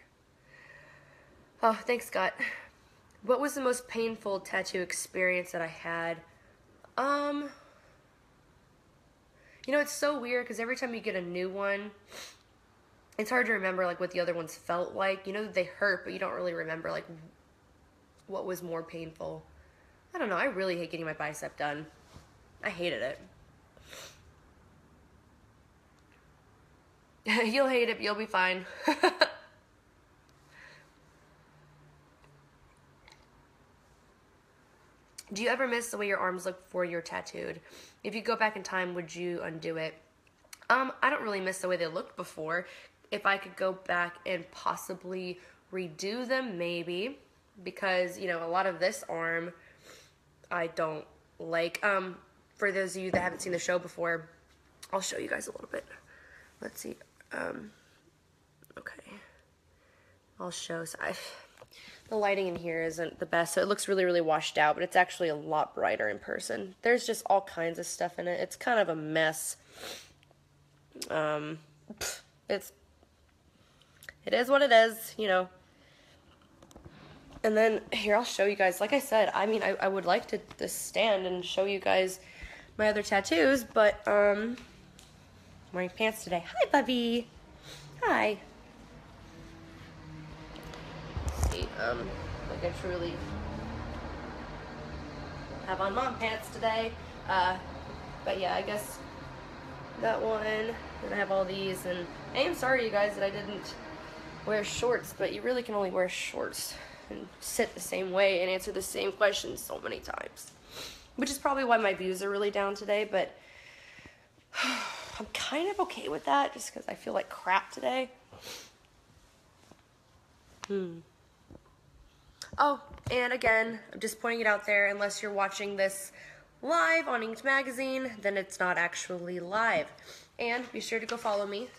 Oh, thanks, Scott. What was the most painful tattoo experience that I had? You know, it's so weird because every time you get a new one, it's hard to remember like what the other ones felt like. You know that they hurt, but you don't really remember like what was more painful. I don't know. I really hate getting my bicep done. I hated it. You'll hate it, but you'll be fine. Do you ever miss the way your arms look before you're tattooed? If you go back in time, would you undo it? I don't really miss the way they looked before. If I could go back and possibly redo them, maybe. Because, you know, a lot of this arm, I don't like. For those of you that haven't seen the show before, I'll show you guys a little bit. Let's see. Okay. I'll show. So the lighting in here isn't the best, so it looks really, really washed out, but it's actually a lot brighter in person. There's just all kinds of stuff in it. It's kind of a mess. It is what it is, you know. And then here, I'll show you guys. Like I said, I mean, I would like to stand and show you guys my other tattoos, but I'm wearing pants today. Hi, Bubby. Hi. Let's see. Like I truly have on mom pants today. But yeah, I guess that one, and I have all these, and I am sorry you guys that I didn't wear shorts, but you really can only wear shorts and sit the same way and answer the same questions so many times. Which is probably why my views are really down today, but I'm kind of okay with that just because I feel like crap today. Oh, and again, I'm just pointing it out there, unless you're watching this live on Inked Magazine, then it's not actually live. And be sure to go follow me.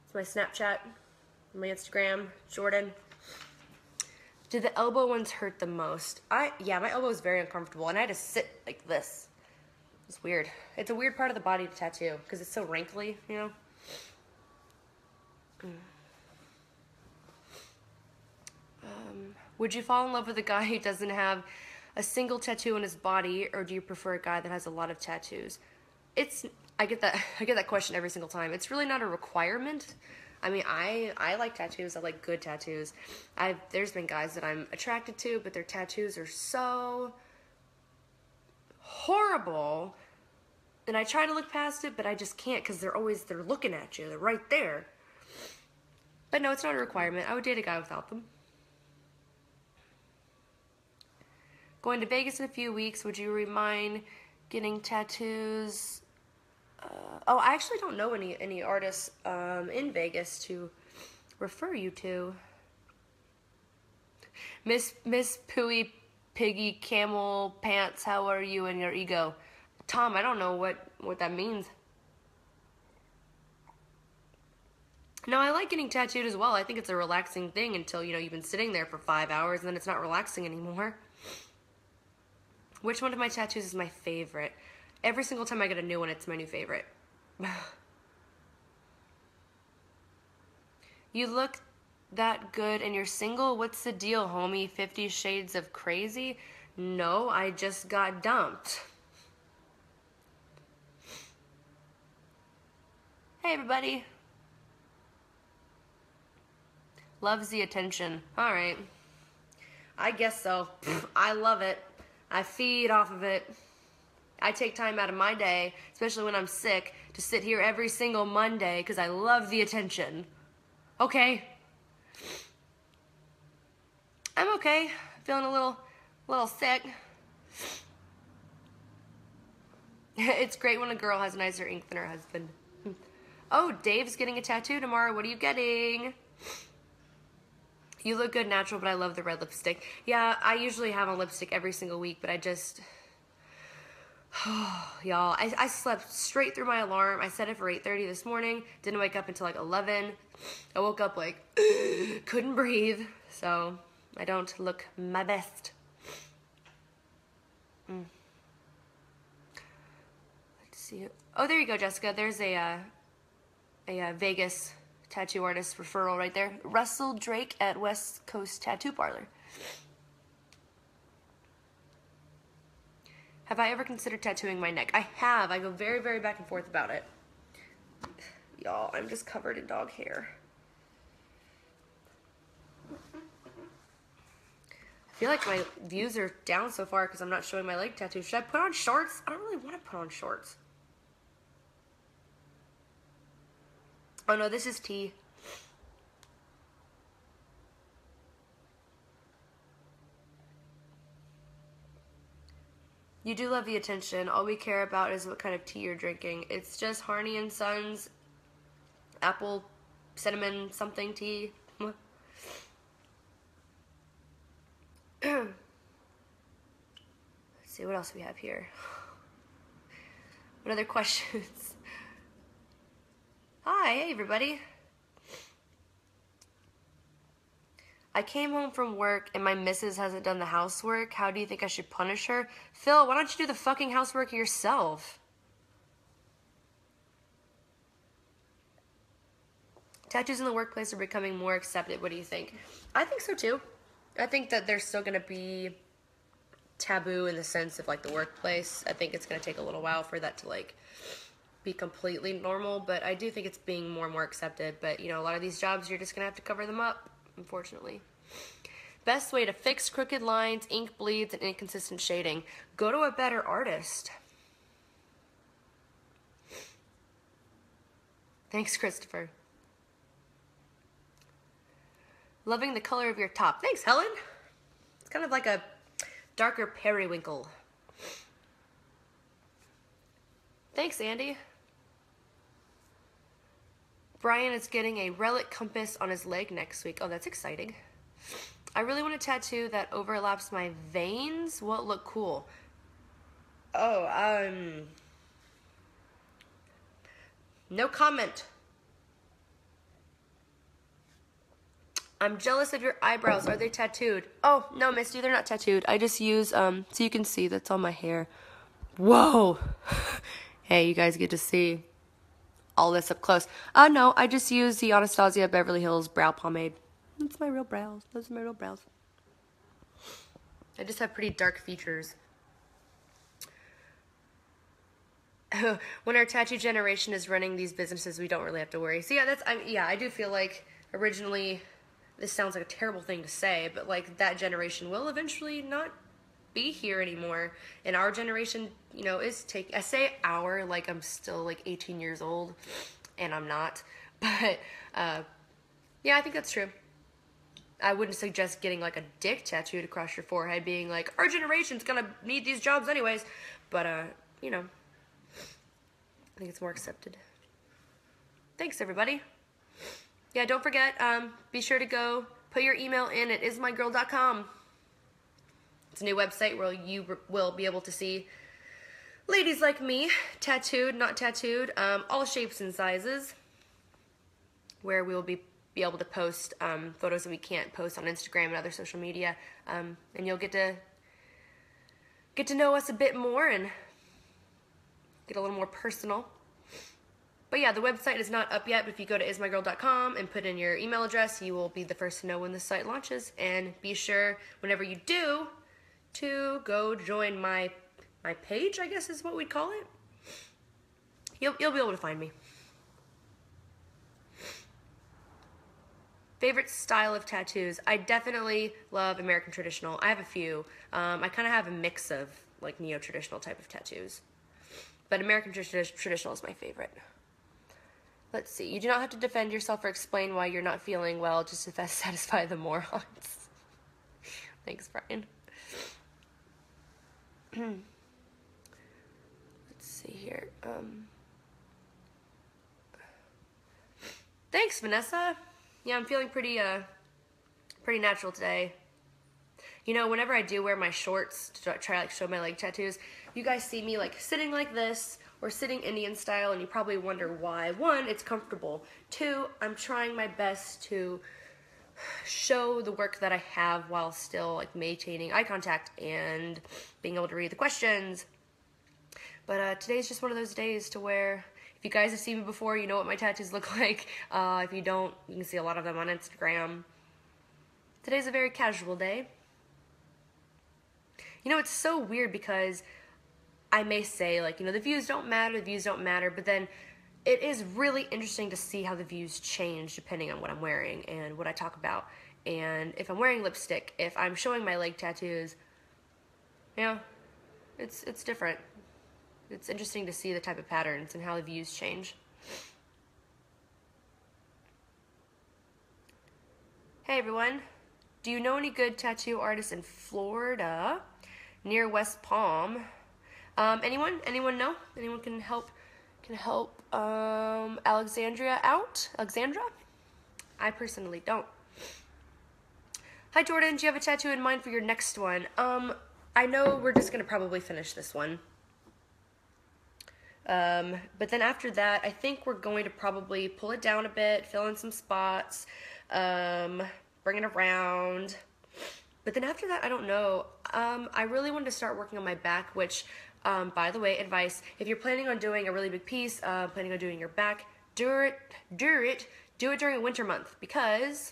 It's my Snapchat, my Instagram, Jordyn. Do the elbow ones hurt the most? Yeah, my elbow is very uncomfortable, and I had to sit like this. It's weird. It's a weird part of the body to tattoo, because it's so wrinkly, you know? Would you fall in love with a guy who doesn't have a single tattoo on his body, or do you prefer a guy that has a lot of tattoos? I get that question every single time. It's really not a requirement. I mean, I like tattoos. I like good tattoos. There's been guys that I'm attracted to, but their tattoos are so horrible, and I try to look past it, but I just can't, because they're looking at you. They're right there. But no, it's not a requirement. I would date a guy without them. Going to Vegas in a few weeks. Would you mind getting tattoos? Oh, I actually don't know any artists in Vegas to refer you to. Miss Pooey Piggy Camel Pants, how are you and your ego? Tom, I don't know what that means. No, I like getting tattooed as well. I think it's a relaxing thing until, you've been sitting there for 5 hours and then it's not relaxing anymore. Which one of my tattoos is my favorite? Every single time I get a new one, it's my new favorite. You look that good and you're single? What's the deal, homie? 50 Shades of Crazy? No, I just got dumped. Hey, everybody. Loves the attention. All right. I guess so. I love it. I feed off of it. I take time out of my day, especially when I'm sick, to sit here every single Monday because I love the attention. Okay. I'm okay. Feeling a little sick. It's great when a girl has nicer ink than her husband. Oh, Dave's getting a tattoo tomorrow. What are you getting? You look good natural, but I love the red lipstick. Yeah, I usually have on lipstick every single week, but I just... y'all, I slept straight through my alarm. I set it for 8:30 this morning. Didn't wake up until like 11. I woke up like, couldn't breathe. So, I don't look my best. Let's see. Oh, there you go, Jessica. There's a Vegas tattoo artist referral right there. Russell Drake at West Coast Tattoo Parlor. Have I ever considered tattooing my neck? I have. I go very, very back and forth about it. Y'all, I'm just covered in dog hair. I feel like my views are down so far because I'm not showing my leg tattoo. Should I put on shorts? I don't really want to put on shorts. Oh no, this is tea. You do love the attention. All we care about is what kind of tea you're drinking. It's just Harney and Sons apple cinnamon something tea. Let's see what else we have here. What other questions? Hi, hey everybody. I came home from work and my missus hasn't done the housework. How do you think I should punish her? Phil, why don't you do the fucking housework yourself? Tattoos in the workplace are becoming more accepted. What do you think? I think so too. I think that there's still going to be taboo in the sense of like the workplace. I think it's going to take a little while for that to like be completely normal, but I do think it's being more and more accepted. But, you know, a lot of these jobs, you're just going to have to cover them up, unfortunately. Best way to fix crooked lines, ink bleeds, and inconsistent shading. Go to a better artist. Thanks, Christopher. Loving the color of your top. Thanks, Helen. It's kind of like a darker periwinkle. Thanks, Andy. Brian is getting a relic compass on his leg next week. Oh, that's exciting. I really want a tattoo that overlaps my veins. Will it look cool? Oh, no comment. I'm jealous of your eyebrows. Are they tattooed? Oh, no, Misty, they're not tattooed. I just use, so you can see, that's all my hair. Whoa. Hey, you guys get to see all this up close. No, I just use the Anastasia Beverly Hills brow pomade. That's my real brows. Those are my real brows. I just have pretty dark features. When our tattoo generation is running these businesses, we don't really have to worry. So yeah, I do feel like originally, this sounds like a terrible thing to say, but like that generation will eventually not be here anymore. And our generation, you know, I say our, like I'm still like 18 years old, and I'm not. But yeah, I think that's true. I wouldn't suggest getting like a dick tattooed across your forehead, being like, our generation's gonna need these jobs anyways. But you know, I think it's more accepted. Thanks, everybody. Yeah, don't forget, be sure to go put your email in at ismygirl.com. It's a new website where you will be able to see ladies like me, tattooed, not tattooed, all shapes and sizes, where we will be able to post photos that we can't post on Instagram and other social media, and you'll get to know us a bit more and get a little more personal. But yeah, the website is not up yet, but if you go to ismygirl.com and put in your email address, you will be the first to know when the site launches. And be sure, whenever you do, to go join my page, I guess is what we'd call it. You'll be able to find me. Favorite style of tattoos? I definitely love American traditional. I have a few. I kind of have a mix of like neo-traditional type of tattoos. But American traditional is my favorite. Let's see. You do not have to defend yourself or explain why you're not feeling well just to satisfy the morons. Thanks, Brian. Let's see here. Thanks, Vanessa. Yeah, I'm feeling pretty natural today. You know, whenever I do wear my shorts to try like show my leg tattoos, you guys see me like sitting like this or sitting Indian style, and you probably wonder why. One, it's comfortable. Two, I'm trying my best to show the work that I have while still like maintaining eye contact and being able to read the questions. But today's just one of those days to where, if you guys have seen me before, you know what my tattoos look like. If you don't, you can see a lot of them on Instagram. Today's a very casual day. You know, it's so weird because I may say, like, you know, the views don't matter, but then it is really interesting to see how the views change depending on what I'm wearing and what I talk about. And if I'm wearing lipstick, if I'm showing my leg tattoos, you know, it's different. It's interesting to see the type of patterns and how the views change. Hey everyone, do you know any good tattoo artists in Florida near West Palm? Anyone know? Anyone can help Alexandra out? Alexandra? I personally don't. Hi Jordan, do you have a tattoo in mind for your next one? I know we're just gonna probably finish this one. But then after that, I think we're going to probably pull it down a bit, fill in some spots, bring it around. But then after that, I don't know. I really wanted to start working on my back, which, by the way, advice, if you're planning on doing a really big piece, planning on doing your back, do it during a winter month, because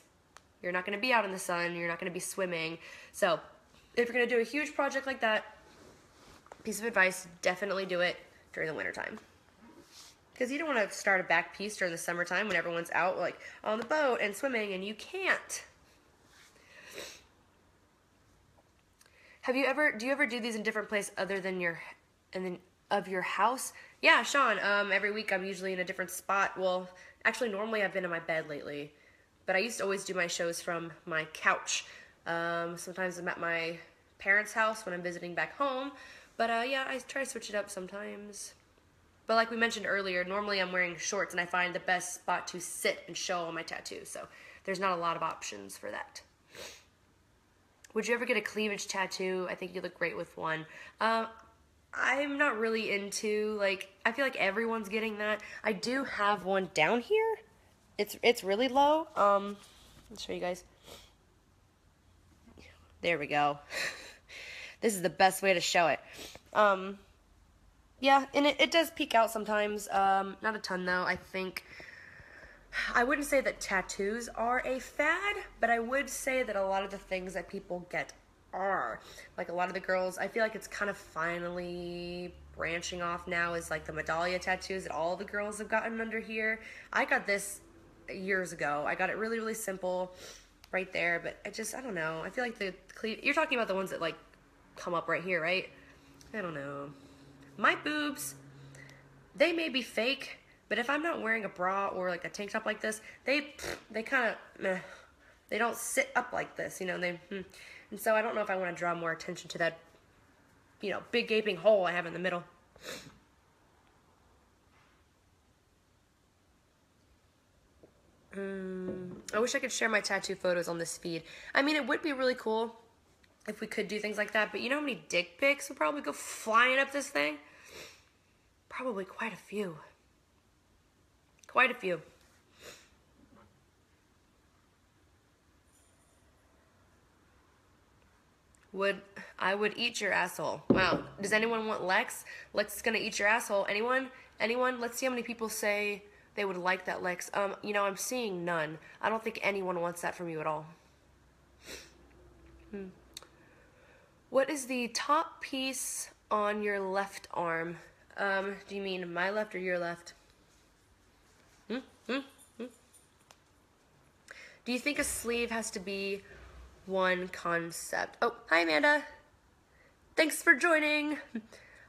you're not going to be out in the sun, you're not going to be swimming. So if you're going to do a huge project like that, piece of advice, definitely do it during the winter time. Because you don't want to start a back piece during the summertime when everyone's out like on the boat and swimming and you can't. do you ever do these in different place other than of your house? Yeah, Sean, every week I'm usually in a different spot. Well, actually, normally I've been in my bed lately, but I used to always do my shows from my couch. Sometimes I'm at my parents' house when I'm visiting back home, but yeah, I try to switch it up sometimes. But like we mentioned earlier, normally I'm wearing shorts, and I find the best spot to sit and show all my tattoos, so there's not a lot of options for that. Would you ever get a cleavage tattoo? I think you look great with one. I'm not really into, like, I feel like everyone's getting that. I do have one down here. It's really low. Let's show you guys. There we go. This is the best way to show it. Yeah, and it does peek out sometimes. Not a ton though. I wouldn't say that tattoos are a fad, but I would say that a lot of the things that people get are. Like a lot of the girls, I feel like it's kind of finally branching off now, is like the medallia tattoos that all the girls have gotten under here. I got this years ago. I got it really, really simple right there, but I don't know. I feel like you're talking about the ones that like come up right here, right? I don't know. My boobs, they may be fake, but if I'm not wearing a bra or like a tank top like this, they kind of, they don't sit up like this, you know, and so I don't know if I want to draw more attention to that, you know, big gaping hole I have in the middle. I wish I could share my tattoo photos on this feed. I mean, it would be really cool if we could do things like that, but you know how many dick pics would probably go flying up this thing? Probably quite a few. Quite a few. I would eat your asshole. Wow. Does anyone want Lex? Lex is gonna eat your asshole. Anyone? Anyone? Let's see how many people say they would like that, Lex. You know, I'm seeing none. I don't think anyone wants that from you at all. What is the top piece on your left arm? Do you mean my left or your left? Do you think a sleeve has to be one concept? Oh, hi Amanda. Thanks for joining.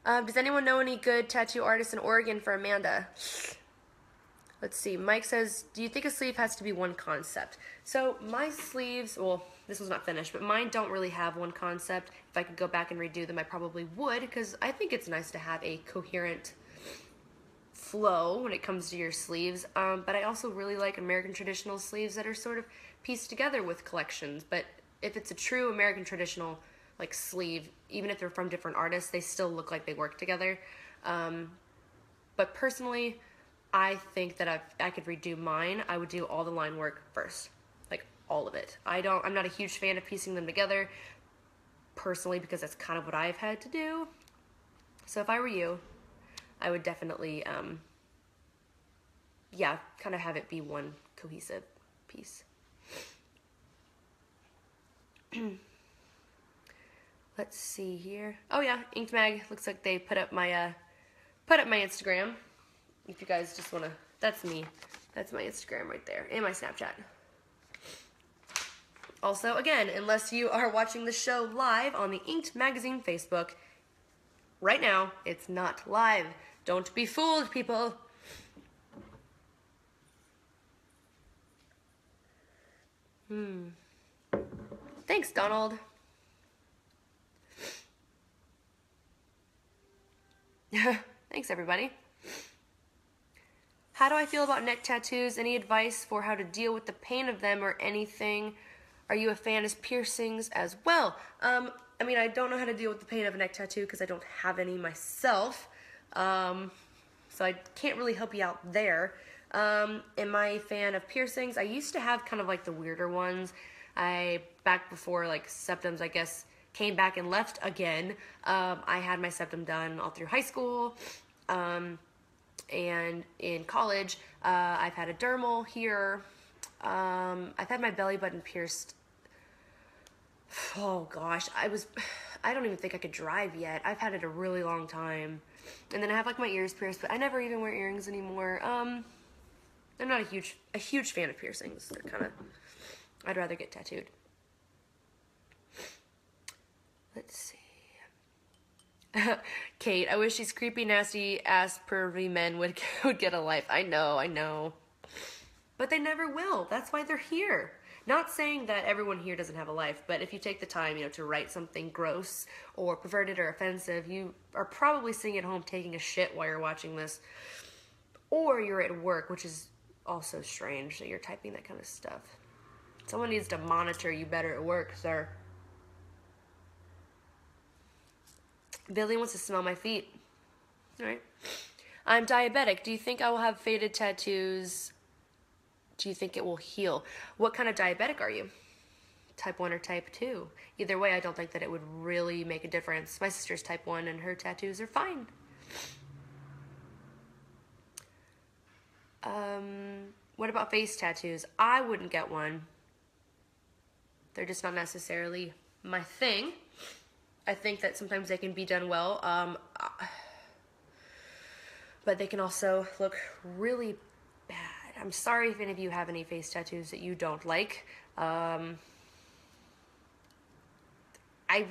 Does anyone know any good tattoo artists in Oregon for Amanda? Let's see. Mike says, do you think a sleeve has to be one concept? So my sleeves, well, this one's not finished, but mine don't really have one concept. If I could go back and redo them, I probably would, because I think it's nice to have a coherent flow when it comes to your sleeves. But I also really like American traditional sleeves that are sort of pieced together with collections. But if it's a true American traditional like sleeve, even if they're from different artists, they still look like they work together. But personally, I think that if I could redo mine, I would do all the line work first, like all of it. I'm not a huge fan of piecing them together personally, because that's kind of what I've had to do. So if I were you, I would definitely, yeah, kind of have it be one cohesive piece. Let's see here. Oh yeah, Inked Mag. Looks like they put up my Instagram. If you guys just want to, that's me. That's my Instagram right there, and my Snapchat. Also, again, unless you are watching the show live on the Inked Magazine Facebook, right now, it's not live. Don't be fooled, people. Thanks, Donald. Thanks, everybody. How do I feel about neck tattoos? Any advice for how to deal with the pain of them or anything? Are you a fan of piercings as well? I mean, I don't know how to deal with the pain of a neck tattoo because I don't have any myself. So I can't really help you out there. Am I a fan of piercings? I used to have kind of like the weirder ones. Back before like septums, I guess, came back and left again. I had my septum done all through high school. And in college, I've had a dermal here. I've had my belly button pierced. Oh gosh, I don't even think I could drive yet. I've had it a really long time. And then I have like my ears pierced, but I never even wear earrings anymore. I'm not a huge fan of piercings. They're kind of, I'd rather get tattooed. Let's see. Kate, I wish these creepy, nasty ass pervy men would get a life. I know. But they never will. That's why they're here. Not saying that everyone here doesn't have a life, but if you take the time, to write something gross or perverted or offensive, you are probably sitting at home taking a shit while you're watching this. Or you're at work, which is also strange that you're typing that kind of stuff. Someone needs to monitor you better at work, sir. Billy wants to smell my feet. All right. I'm diabetic. Do you think I will have faded tattoos? Do you think it will heal? What kind of diabetic are you? Type 1 or type 2? Either way, I don't think that it would really make a difference. My sister's type 1 and her tattoos are fine. What about face tattoos? I wouldn't get one. They're just not necessarily my thing. I think that sometimes they can be done well, but they can also look really bad. I'm sorry if any of you have any face tattoos that you don't like. I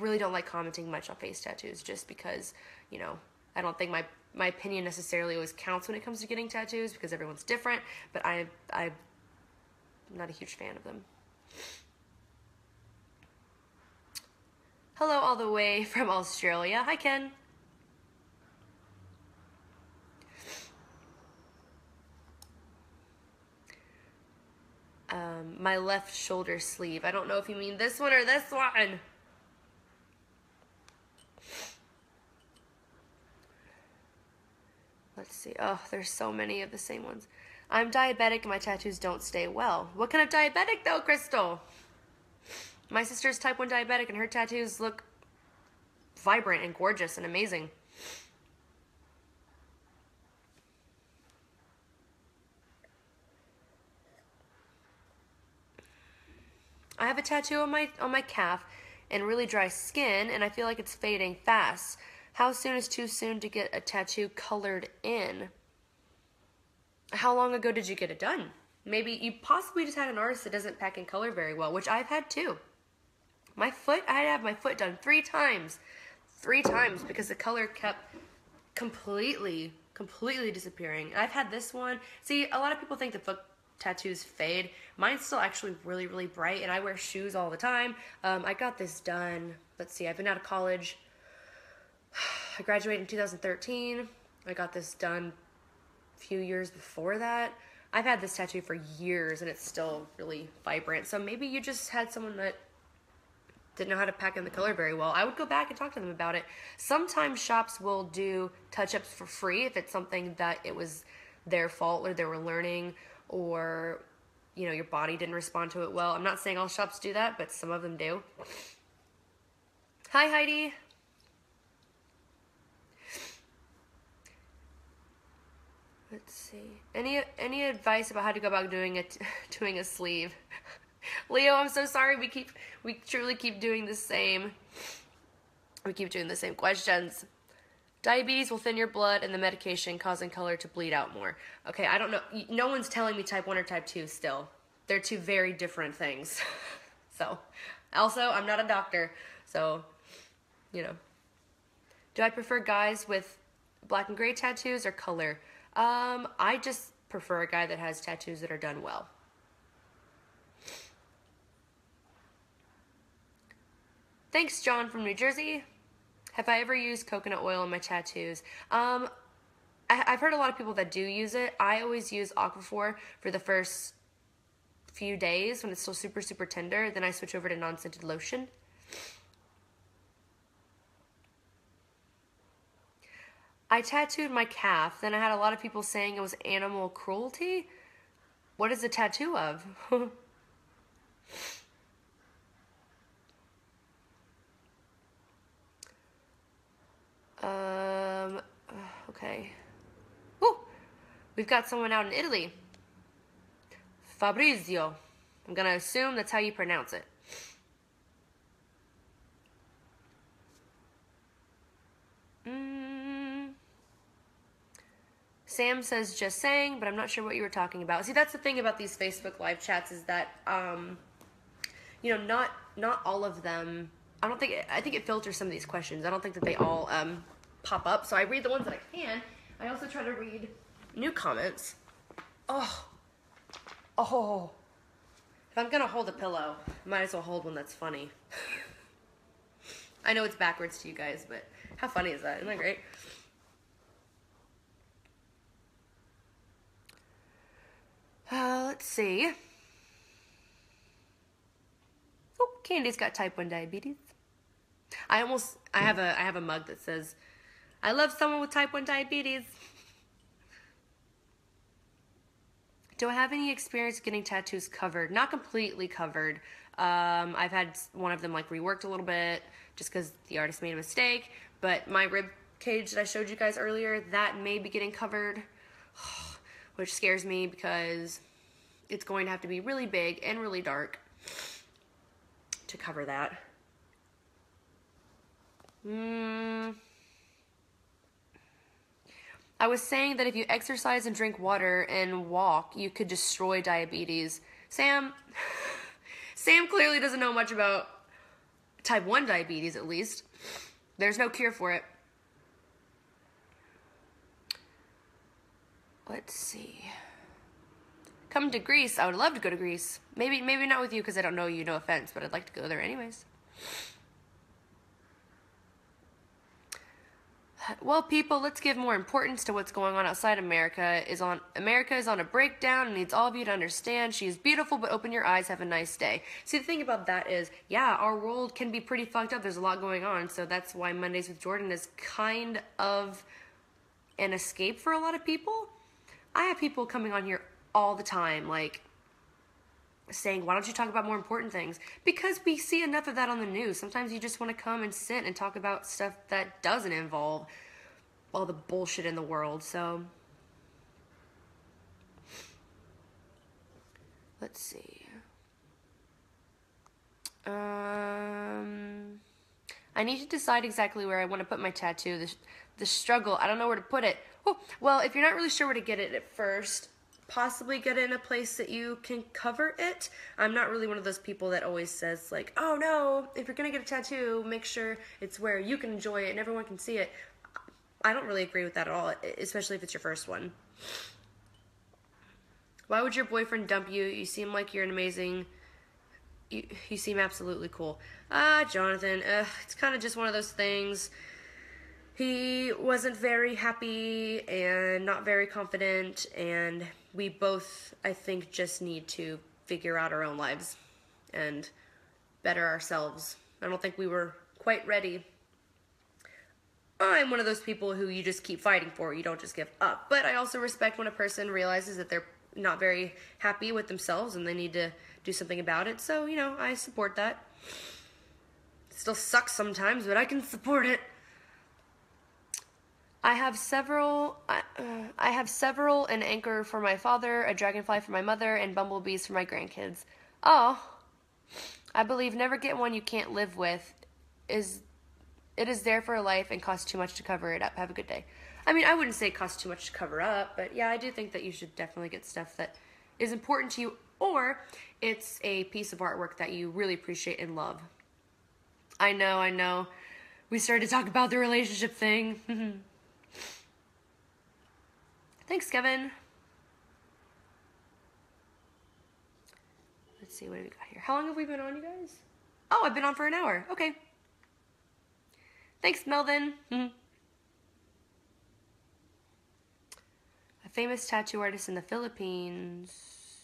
really don't like commenting much on face tattoos just because, I don't think my opinion necessarily always counts when it comes to getting tattoos because everyone's different, but I'm not a huge fan of them. Hello all the way from Australia. Hi, Ken. My left shoulder sleeve. I don't know if you mean this one or this one. Let's see. Oh, there's so many of the same ones. I'm diabetic and my tattoos don't stay well. What kind of diabetic though, Crystal? My sister's type 1 diabetic and her tattoos look vibrant and gorgeous and amazing. I have a tattoo on my calf and really dry skin, and I feel like it's fading fast. How soon is too soon to get a tattoo colored in? How long ago did you get it done? Maybe you possibly just had an artist that doesn't pack and color very well, which I've had too. My foot, I had to have my foot done 3 times. 3 times because the color kept completely disappearing. I've had this one. See, a lot of people think the foot tattoos fade. Mine's still actually really bright, and I wear shoes all the time. I got this done. Let's see, I've been out of college. I graduated in 2013. I got this done a few years before that. I've had this tattoo for years, and it's still really vibrant. So maybe you just had someone that didn't know how to pack in the color very well. I would go back and talk to them about it. Sometimes shops will do touch-ups for free if it's something that it was their fault or they were learning, or your body didn't respond to it well. I'm not saying all shops do that, but some of them do. Hi, Heidi. Let's see. Any advice about how to go about doing a sleeve? Leo, I'm so sorry. We truly keep doing the same. We keep doing the same questions. Diabetes will thin your blood and the medication causing color to bleed out more. Okay, I don't know. No one's telling me type 1 or type 2 still. They're 2 very different things. So, also, I'm not a doctor. So, Do I prefer guys with black and gray tattoos or color? I just prefer a guy that has tattoos that are done well. Thanks, John from New Jersey. Have I ever used coconut oil in my tattoos? I've heard a lot of people that do use it. I always use Aquaphor for the first few days when it's still super tender. Then I switch over to non-scented lotion. I tattooed my calf. Then I had a lot of people saying it was animal cruelty. What is a tattoo of? Okay. Woo! We've got someone out in Italy. Fabrizio. I'm gonna assume that's how you pronounce it. Sam says just saying, but I'm not sure what you were talking about. See, that's the thing about these Facebook live chats is that, not all of them I think it filters some of these questions. I don't think that they all pop up. So I read the ones that I can. I also try to read new comments. Oh. If I'm gonna hold a pillow, I might as well hold one that's funny. I know it's backwards to you guys, but how funny is that? Isn't that great? Let's see. Oh, Candy's got type 1 diabetes. I have a mug that says, I love someone with type 1 diabetes. Do I have any experience getting tattoos covered? Not completely covered. I've had one of them like reworked a little bit just because the artist made a mistake. But my rib cage that I showed you guys earlier, that may be getting covered, which scares me because it's going to have to be really big and really dark to cover that. I was saying that if you exercise and drink water and walk, you could destroy diabetes. Sam clearly doesn't know much about type 1 diabetes, at least. There's no cure for it. Let's see. Come to Greece. I would love to go to Greece. Maybe not with you because I don't know you, no offense, but I'd like to go there anyways. Well, people, let's give more importance to what's going on outside America. America is on a breakdown and needs all of you to understand. She is beautiful, but open your eyes. Have a nice day. See, the thing about that is, yeah, our world can be pretty fucked up. There's a lot going on, so that's why Mondays with Jordyn is kind of an escape for a lot of people. I have people coming on here all the time, like, saying, why don't you talk about more important things? Because we see enough of that on the news. Sometimes you just want to come and sit and talk about stuff that doesn't involve all the bullshit in the world. So let's see. I need to decide exactly where I want to put my tattoo. The struggle, I don't know where to put it. Oh, well, if you're not really sure where to get it at first, possibly get it in a place that you can cover it. I'm not really one of those people that always says like, oh no, if you're gonna get a tattoo, make sure it's where you can enjoy it and everyone can see it. I don't really agree with that at all, especially if it's your first one. Why would your boyfriend dump you? You seem like you're an amazing, you seem absolutely cool. Jonathan, it's kind of just one of those things. He wasn't very happy and not very confident, and we both, I think, just need to figure out our own lives and better ourselves. I don't think we were quite ready. I'm one of those people who you just keep fighting for. You don't just give up. But I also respect when a person realizes that they're not very happy with themselves and they need to do something about it. So, you know, I support that. It still sucks sometimes, but I can support it. I have several, an anchor for my father, a dragonfly for my mother, and bumblebees for my grandkids. Oh, I believe never get one you can't live with. It is there for life and costs too much to cover it up. Have a good day. I mean, I wouldn't say it costs too much to cover up, but yeah, I do think that you should definitely get stuff that is important to you, or it's a piece of artwork that you really appreciate and love. I know. We started to talk about the relationship thing. Thanks, Kevin. Let's see, what have we got here? How long have we been on, you guys? Oh, I've been on for an hour. Okay. Thanks, Melvin. A famous tattoo artist in the Philippines.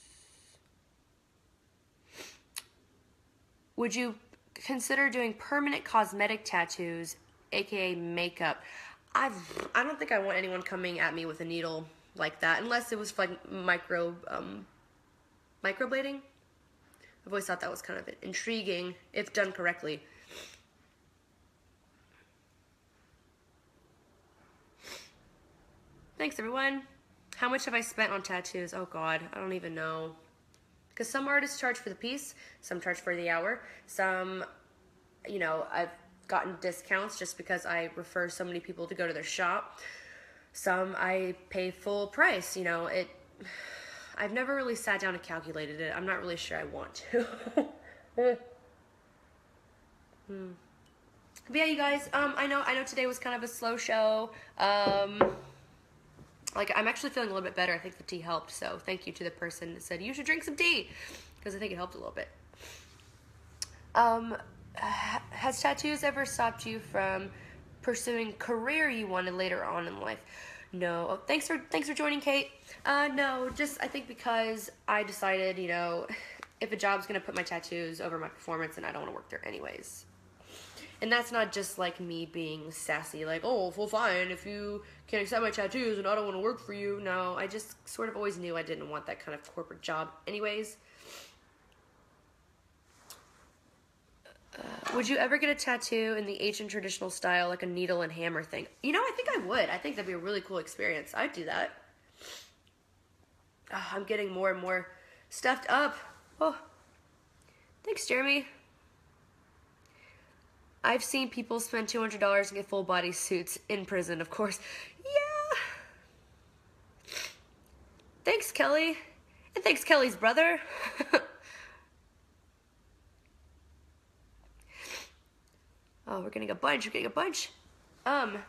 Would you consider doing permanent cosmetic tattoos, aka makeup? I don't think I want anyone coming at me with a needle like that, unless it was like microblading. I've always thought that was kind of intriguing if done correctly. Thanks, everyone. How much have I spent on tattoos? Oh God, I don't even know. Because some artists charge for the piece, some charge for the hour, some, you know, I've gotten discounts just because I refer so many people to go to their shop. Some I pay full price, you know, I've never really sat down and calculated it. I'm not really sure I want to. But yeah, you guys, I know today was kind of a slow show. Like, I'm actually feeling a little bit better. I think the tea helped, so thank you to the person that said you should drink some tea, because I think it helped a little bit. Has tattoos ever stopped you from pursuing career you wanted later on in life? No. Oh, thanks for joining, Kate. No, just I think because I decided, you know, if a job's gonna put my tattoos over my performance, then I don't want to work there anyways. And that's not just like me being sassy, like, oh, well, fine, if you can't accept my tattoos and I don't want to work for you. No, I just sort of always knew I didn't want that kind of corporate job anyways. Would you ever get a tattoo in the ancient traditional style, like a needle and hammer thing? You know, I think I would. I think that'd be a really cool experience. I'd do that. Oh, I'm getting more and more stuffed up. Oh, thanks, Jeremy. I've seen people spend $200 and get full body suits in prison, of course. Yeah. Thanks, Kelly. And thanks, Kelly's brother. Oh, we're getting a bunch. We're getting a bunch. Oh,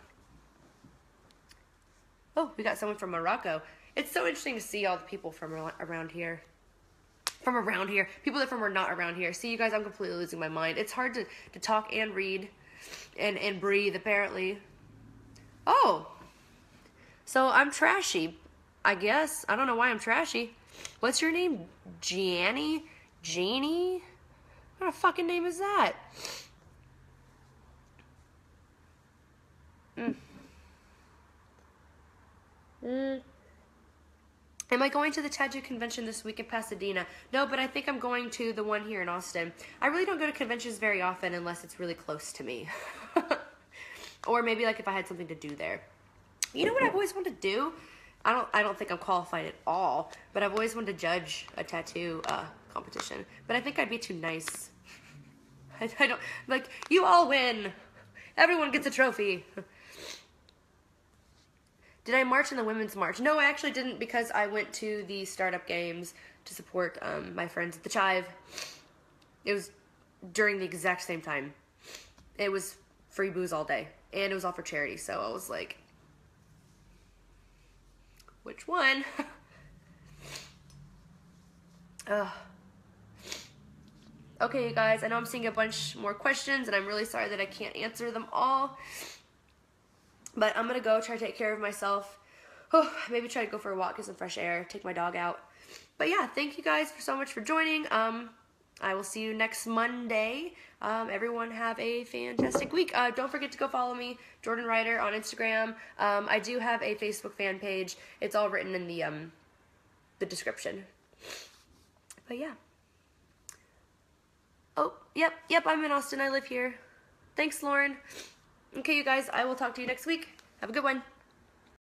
we got someone from Morocco. It's so interesting to see all the people from around here. From around here. People that are not around here. See, you guys, I'm completely losing my mind. It's hard to talk and read and breathe, apparently. Oh. So I'm trashy, I guess. I don't know why I'm trashy. What's your name? Gianni? Janie? What a fucking name is that? Am I going to the tattoo convention this week in Pasadena? No, but I think I'm going to the one here in Austin. I really don't go to conventions very often unless it's really close to me. Or maybe like if I had something to do there. You know what I've always wanted to do? I don't think I'm qualified at all, but I've always wanted to judge a tattoo competition. But I think I'd be too nice. I don't, like, you all win. Everyone gets a trophy. Did I march in the women's march? No, I actually didn't, because I went to the startup games to support my friends at the Chive. It was during the exact same time. It was free booze all day, and it was all for charity, so I was like, which one? Okay, you guys, I know I'm seeing a bunch more questions, and I'm really sorry that I can't answer them all. But I'm going to go try to take care of myself. Oh, maybe try to go for a walk, get some fresh air, take my dog out. But yeah, thank you guys so much for joining. I will see you next Monday. Everyone have a fantastic week. Don't forget to go follow me, Jordyn Ryder, on Instagram. I do have a Facebook fan page. It's all written in the description. But yeah. Oh, yep, I'm in Austin. I live here. Thanks, Lauren. Okay, you guys, I will talk to you next week. Have a good one.